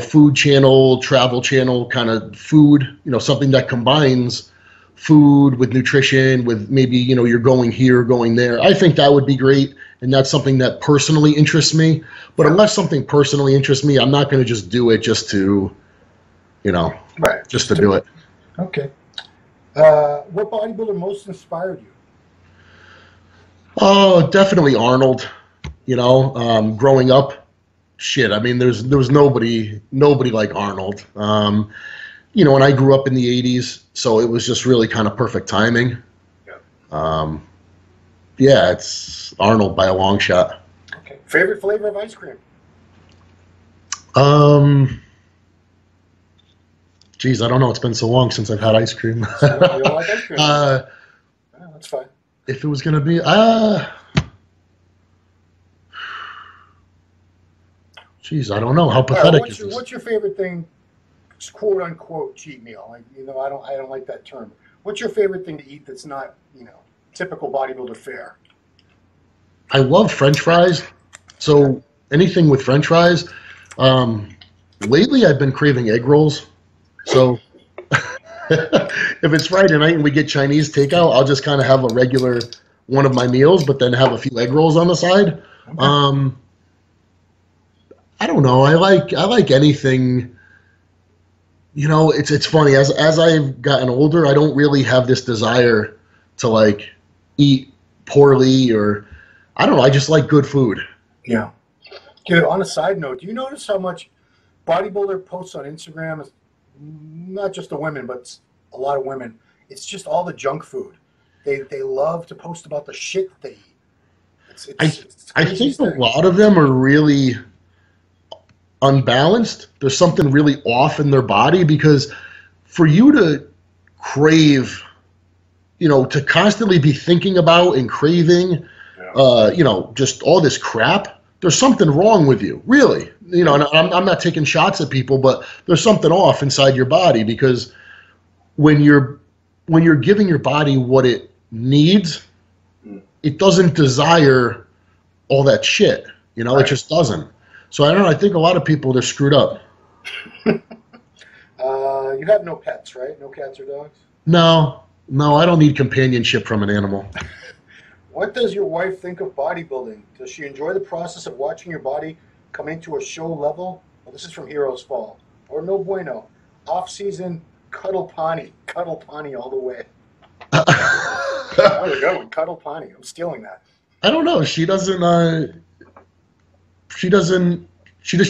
food channel, travel channel kind of food, something that combines food with nutrition, with maybe, you're going here, going there. I think that would be great. And that's something that personally interests me. But unless something personally interests me, I'm not going to just do it just to, just to do it. Okay. What bodybuilder most inspired you? Oh, definitely Arnold. Growing up, shit. I mean, there was nobody like Arnold. And I grew up in the '80s, so it was just really kind of perfect timing. Yeah. It's Arnold by a long shot. Okay. Favorite flavor of ice cream? Geez, I don't know. It's been so long since I've had ice cream. So you don't like ice cream? That's fine. If it was gonna be, geez, I don't know. How pathetic is this? What's your favorite thing, quote unquote, cheat meal? Like, I don't like that term. What's your favorite thing to eat that's not, typical bodybuilder fare? I love French fries. So anything with French fries. Lately, I've been craving egg rolls. So if it's Friday night and we get Chinese takeout, I'll just kind of have a regular one of my meals, but then have a few egg rolls on the side. Okay. I don't know. I like anything. It's funny. As I've gotten older, I don't really have this desire to like eat poorly, or I don't know. I just like good food. Yeah. On a side note, do you notice how much bodybuilder posts on Instagram, not just the women, but a lot of women, it's just all the junk food. They love to post about the shit that they eat. I think a lot of them are really unbalanced. There's something really off in their body, because for you to crave, to constantly be thinking about and craving, just all this crap, there's something wrong with you, really. And I'm not taking shots at people, but there's something off inside your body, because when you're giving your body what it needs, it doesn't desire all that shit. Right. It just doesn't. So I don't know. I think a lot of people, they're screwed up. You have no pets, right? No cats or dogs? No, I don't need companionship from an animal. What does your wife think of bodybuilding? Does she enjoy the process of watching your body come into a show level? Well, this is from Heroes Fall. Or no bueno. Off-season, Centopani all the way. There we go, Centopani. I'm stealing that. I don't know. She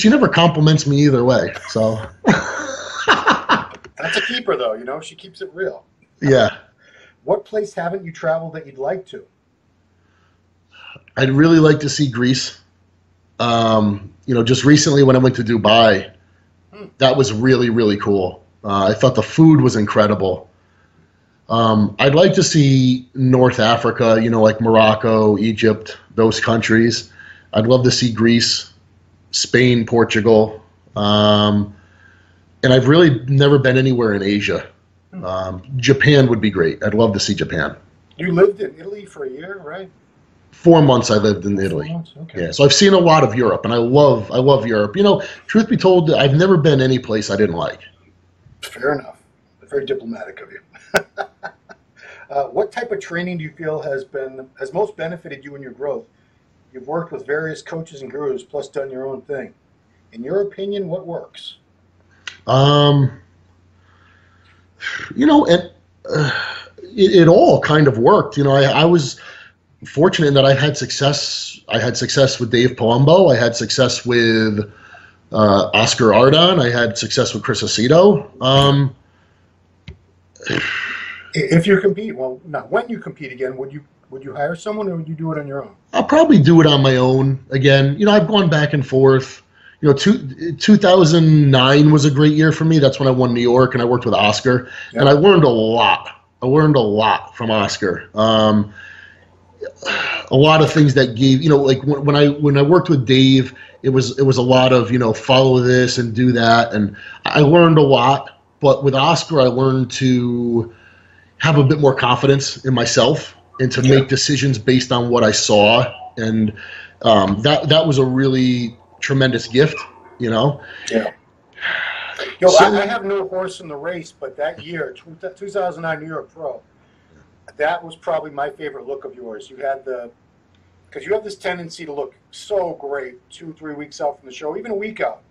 never compliments me either way. So that's a keeper, though. She keeps it real. Yeah. What place haven't you traveled that you'd like to? I'd really like to see Greece. You know, just recently when I went to Dubai, that was really, really cool. I thought the food was incredible. I'd like to see North Africa, you know, like Morocco, Egypt, those countries. I'd love to see Greece, Spain, Portugal. And I've really never been anywhere in Asia. Japan would be great. I'd love to see Japan. You lived in Italy for a year, right? 4 months I lived in Italy. 4 months? Okay. Yeah, so I've seen a lot of Europe, and I love Europe. You know, truth be told, I've never been any place I didn't like. Fair enough. Very diplomatic of you. What type of training do you feel has most benefited you in your growth? You've worked with various coaches and gurus, plus done your own thing. In your opinion, what works? You know, and it all kind of worked. You know, I was fortunate that I had success. I had success with Dave Palumbo. I had success with Oscar Ardon. I had success with Chris Aceto. If you compete, well, not when you compete again, would you hire someone or would you do it on your own? I'll probably do it on my own again. You know, I've gone back and forth. You know, 2009 was a great year for me. That's when I won New York, and I worked with Oscar, and I learned a lot. I learned a lot from Oscar. A lot of things that gave, you know, like when I worked with Dave, it was a lot of, you know, follow this and do that, and I learned a lot. But with Oscar, I learned to have a bit more confidence in myself and to make decisions based on what I saw, and that was a really tremendous gift, you know. Yeah. Yo, so, I have no horse in the race, but that year, 2009 New York Pro, that was probably my favorite look of yours. You had because you have this tendency to look so great 2-3 weeks out from the show, even a week out.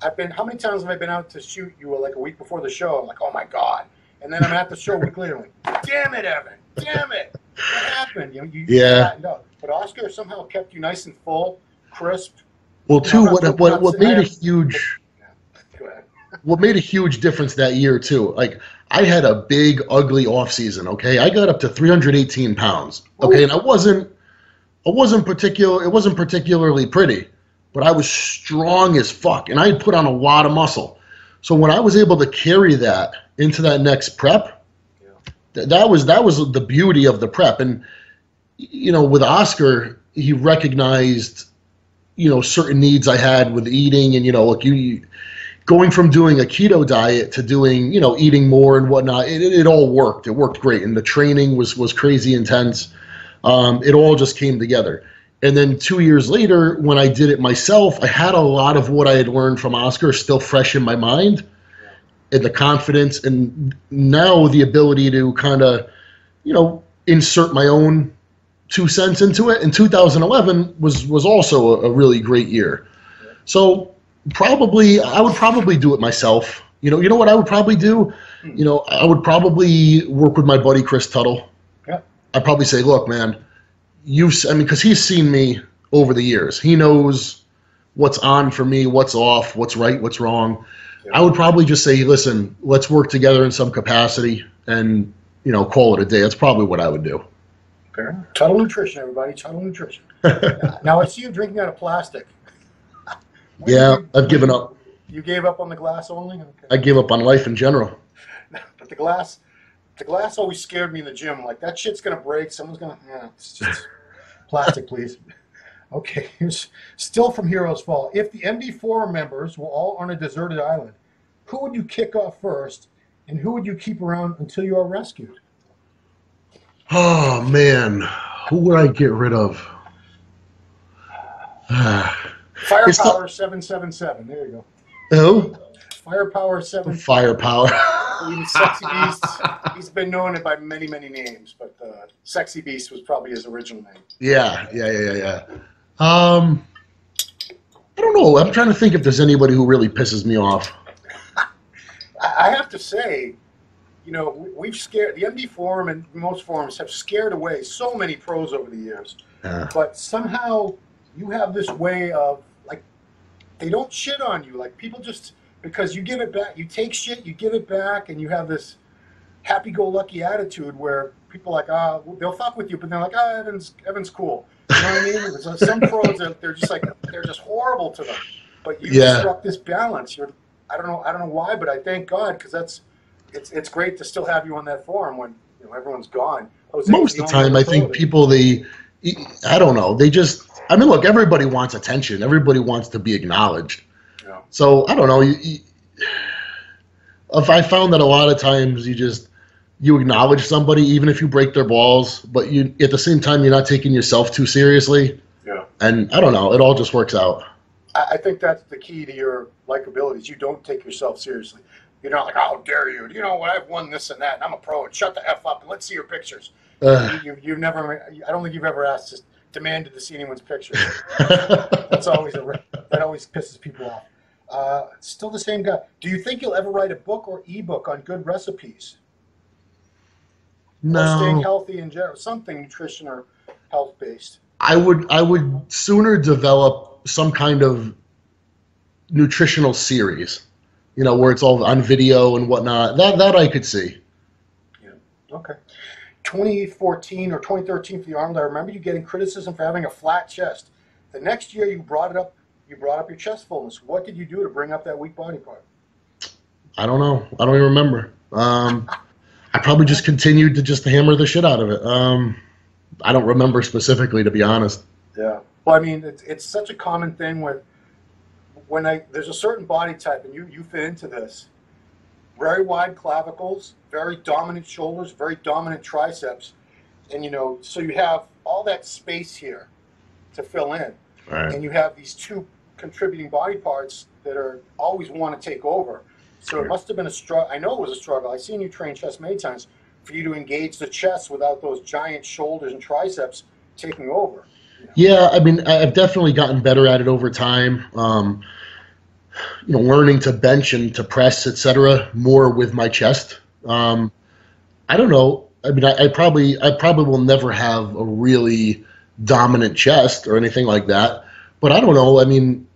How many times have I been out to shoot you like a week before the show? I'm like, oh my God. And then I'm at the show a week later, like, damn it, Evan, damn it. What happened? You know, you flattened up. But Oscar somehow kept you nice and full, crisp. Well, too, what made a huge what made a huge difference that year too, like I had a big ugly off season. Okay, I got up to 318 pounds. Okay, and it wasn't particularly pretty, but I was strong as fuck, and I had put on a lot of muscle. So when I was able to carry that into that next prep, that was the beauty of the prep. And you know, with Oscar, he recognized, you know, certain needs I had with eating, and you know, like going from doing a keto diet to doing, you know, eating more and whatnot, it all worked. It worked great, and the training was crazy intense. It all just came together. And then 2 years later, when I did it myself, I had a lot of what I had learned from Oscar still fresh in my mind, and the confidence, and now the ability to kind of, you know, insert my own 2 cents into it. And 2011 was also a really great year. So I would probably do it myself. You know what I would probably do? You know, I would probably work with my buddy Chris Tuttle. Yeah. I'd probably say, look, man, because he's seen me over the years. He knows what's on for me, what's off, what's right, what's wrong. Yeah. I would probably just say, listen, let's work together in some capacity and, you know, call it a day. That's probably what I would do. Fair. Tuttle Nutrition, everybody. Tuttle Nutrition. Now, I see you drinking out of plastic. Yeah, I've given up. You gave up on the glass only? Okay. I gave up on life in general. But the glass always scared me in the gym. Like, that shit's going to break. Someone's going to, it's just plastic, please. Okay, here's still from Heroes Fall. If the MD4 members were all on a deserted island, who would you kick off first, and who would you keep around until you are rescued? Oh, man. Who would I get rid of? Firepower 777. There you go. Who? Firepower 7. Firepower. Even Sexy Beast. He's been known by many, many names, but Sexy Beast was probably his original name. Yeah. I don't know. I'm trying to think if there's anybody who really pisses me off. I have to say, you know, we've scared the MD forum, and most forums have scared away so many pros over the years. But somehow you have this way of, like, they don't shit on you. Like, people just, because you give it back, you take shit, you give it back, and you have this happy-go-lucky attitude where people like, they'll fuck with you, but they're like, Evan's cool. You know what I mean? There's some pros that they're just horrible to them. But you struck this balance. I don't know why, but I thank God, because it's great to still have you on that forum when everyone's gone. Most of the time, I think people, I don't know, they just, I mean, look, everybody wants attention. Everybody wants to be acknowledged. Yeah. So, I don't know, if I found that a lot of times you acknowledge somebody, even if you break their balls, but at the same time, you're not taking yourself too seriously. Yeah. And I don't know, it all just works out. I think that's the key to your likability, is you don't take yourself seriously. You're not like, how dare you? You know what? I've won this and that, and I'm a pro, and shut the F up, and let's see your pictures. You've never, I don't think you've ever demanded to see anyone's pictures. That always pisses people off. Still the same guy. Do you think you'll ever write a book or ebook on good recipes? No. Or staying healthy in general, something nutrition or health based. I would sooner develop some kind of nutritional series, where it's all on video and whatnot. That I could see. Yeah. Okay. 2014 or 2013 for the Arnold, I remember you getting criticism for having a flat chest. The next year you brought up your chest fullness. What did you do to bring up that weak body part? I don't know. I don't even remember. I probably just continued to hammer the shit out of it. I don't remember specifically, to be honest. Yeah. Well, I mean, it's such a common thing when there's a certain body type, and you fit into this. Very wide clavicles, very dominant shoulders, very dominant triceps, and so you have all that space here to fill in, right. And you have these two contributing body parts that are always want to take over. So it must have been a struggle. I know it was a struggle. I've seen you train chest many times for you to engage the chest without those giant shoulders and triceps taking over. Yeah, I mean, I've definitely gotten better at it over time. Learning to bench and to press, etc., more with my chest. I don't know. I mean, I probably will never have a really dominant chest or anything like that. But I don't know. I mean,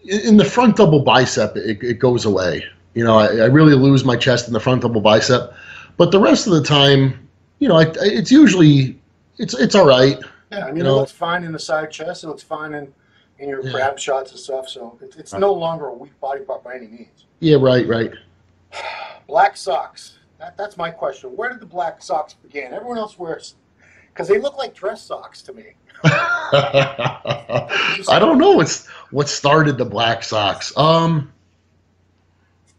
in the front double bicep, it goes away. I really lose my chest in the front double bicep. But the rest of the time, it's usually it's all right. Yeah, I mean, it looks fine in the side chest. It looks fine in your crab shots and stuff. So it's no longer a weak body part by any means. Yeah, right. Black socks. That's my question. Where did the black socks begin? Everyone else wears, because they look like dress socks to me. I don't know what started the black socks. Have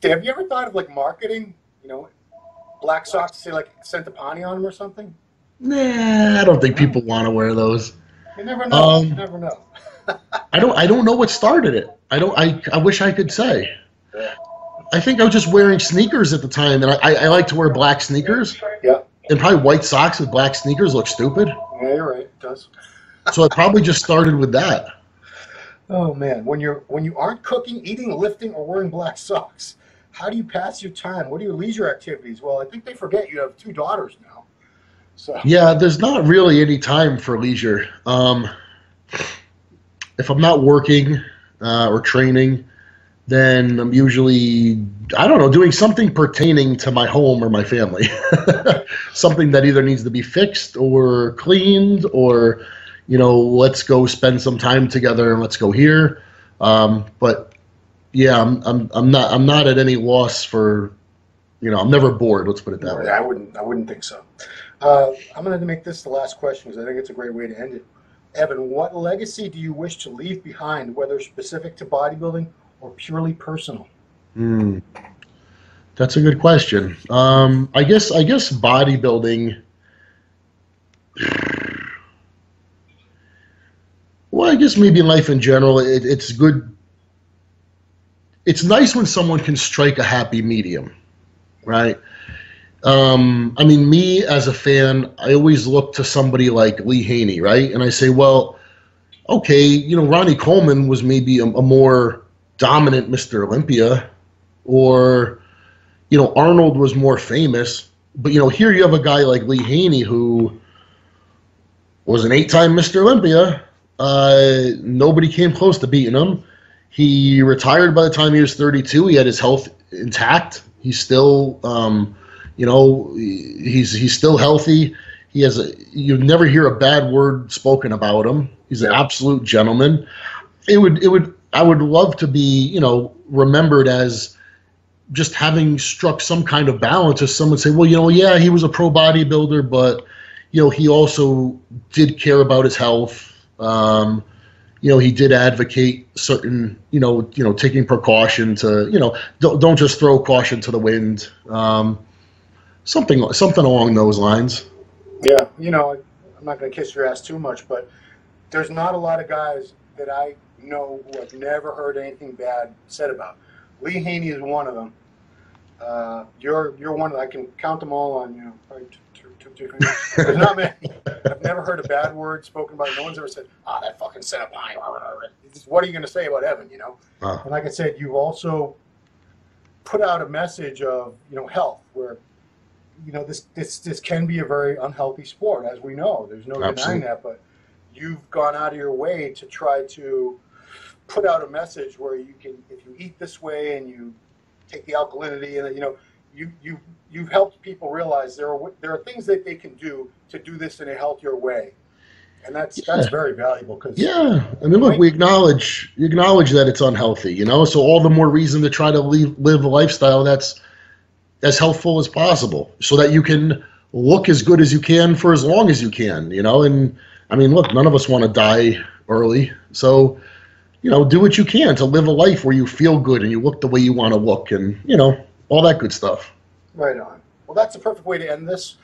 you ever thought of marketing? Black socks, say Centopani on them or something? Nah, I don't think people want to wear those. You never know. You never know. I don't know what started it. I wish I could say. Yeah. I think I was just wearing sneakers at the time, and I like to wear black sneakers. Yeah. And probably white socks with black sneakers look stupid. Yeah, you're right. It does. So it probably just started with that. Oh man, when you aren't cooking, eating, lifting, or wearing black socks, how do you pass your time? What are your leisure activities? Well, I think they forget you have 2 daughters now. So yeah, there's not really any time for leisure. If I'm not working or training, then I'm usually, doing something pertaining to my home or my family. Something that either needs to be fixed or cleaned, or let's go spend some time together and let's go here. But yeah, I'm not at any loss for, I'm never bored. Let's put it that way. I wouldn't think so. I'm going to make this the last question because I think it's a great way to end it. Evan, what legacy do you wish to leave behind, whether specific to bodybuilding or purely personal? That's a good question. I guess bodybuilding. Well, I guess maybe life in general, it's good. It's nice when someone can strike a happy medium, right? I mean, me as a fan, I always look to somebody like Lee Haney, right? And I say, well, okay, Ronnie Coleman was maybe a more dominant Mr. Olympia, or, Arnold was more famous. But, here you have a guy like Lee Haney who was an 8-time Mr. Olympia. Nobody came close to beating him. He retired by the time he was 32. He had his health intact. He's still, You know, he's still healthy. He has you never hear a bad word spoken about him. He's an absolute gentleman. I would love to be, you know, remembered as just having struck some kind of balance. As someone say, well, you know, yeah, he was a pro bodybuilder, but you know, he also did care about his health. You know, he did advocate certain, you know, taking precaution to, you know, don't just throw caution to the wind. Something along those lines. Yeah, you know, I'm not going to kiss your ass too much, but there's not a lot of guys that I know who have never heard anything bad said about. Lee Haney is one of them. You're one of them. I can count them all on, you know, probably two. There's not many. I've never heard a bad word spoken about. No one's ever said, that fucking Centopani. What are you going to say about Evan, you know? And like I said, you've also put out a message of, you know, health, where, you know, this can be a very unhealthy sport, as we know. There's no denying that, but you've gone out of your way to try to put out a message where you can, if you eat this way and you take the alkalinity, and you know, you've helped people realize there are things that they can do to do this in a healthier way, and that's very valuable. Because I mean, look, we acknowledge that it's unhealthy, you know, so all the more reason to try to live a lifestyle that's as healthful as possible, so that you can look as good as you can for as long as you can, you know. And I mean, look, none of us want to die early, so you know, do what you can to live a life where you feel good and you look the way you want to look, and you know, all that good stuff. Right on. Well, that's the perfect way to end this.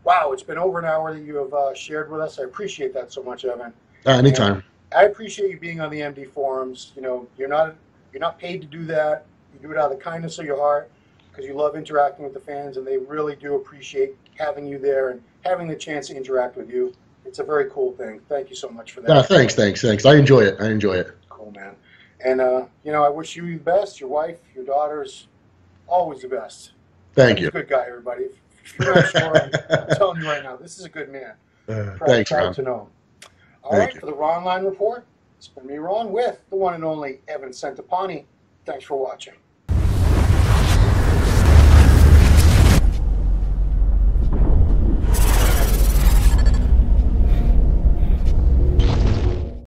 Wow, it's been over an hour that you have shared with us. I appreciate that so much, Evan. Anytime. And I appreciate you being on the MD forums. You know, you're not paid to do that. You do it out of the kindness of your heart, because you love interacting with the fans, and they really do appreciate having you there and having the chance to interact with you. It's a very cool thing. Thank you so much for that. Yeah, thanks. I enjoy it. Cool, man. And, you know, I wish you the best, your wife, your daughters, always the best. Thank He's you. a good guy, everybody. If you're not sure, I'm telling you right now, this is a good man. Thanks, Ron. Proud to know him. All right, for the Ronline report, it's been me, Ron, with the one and only Evan Centopani. Thanks for watching.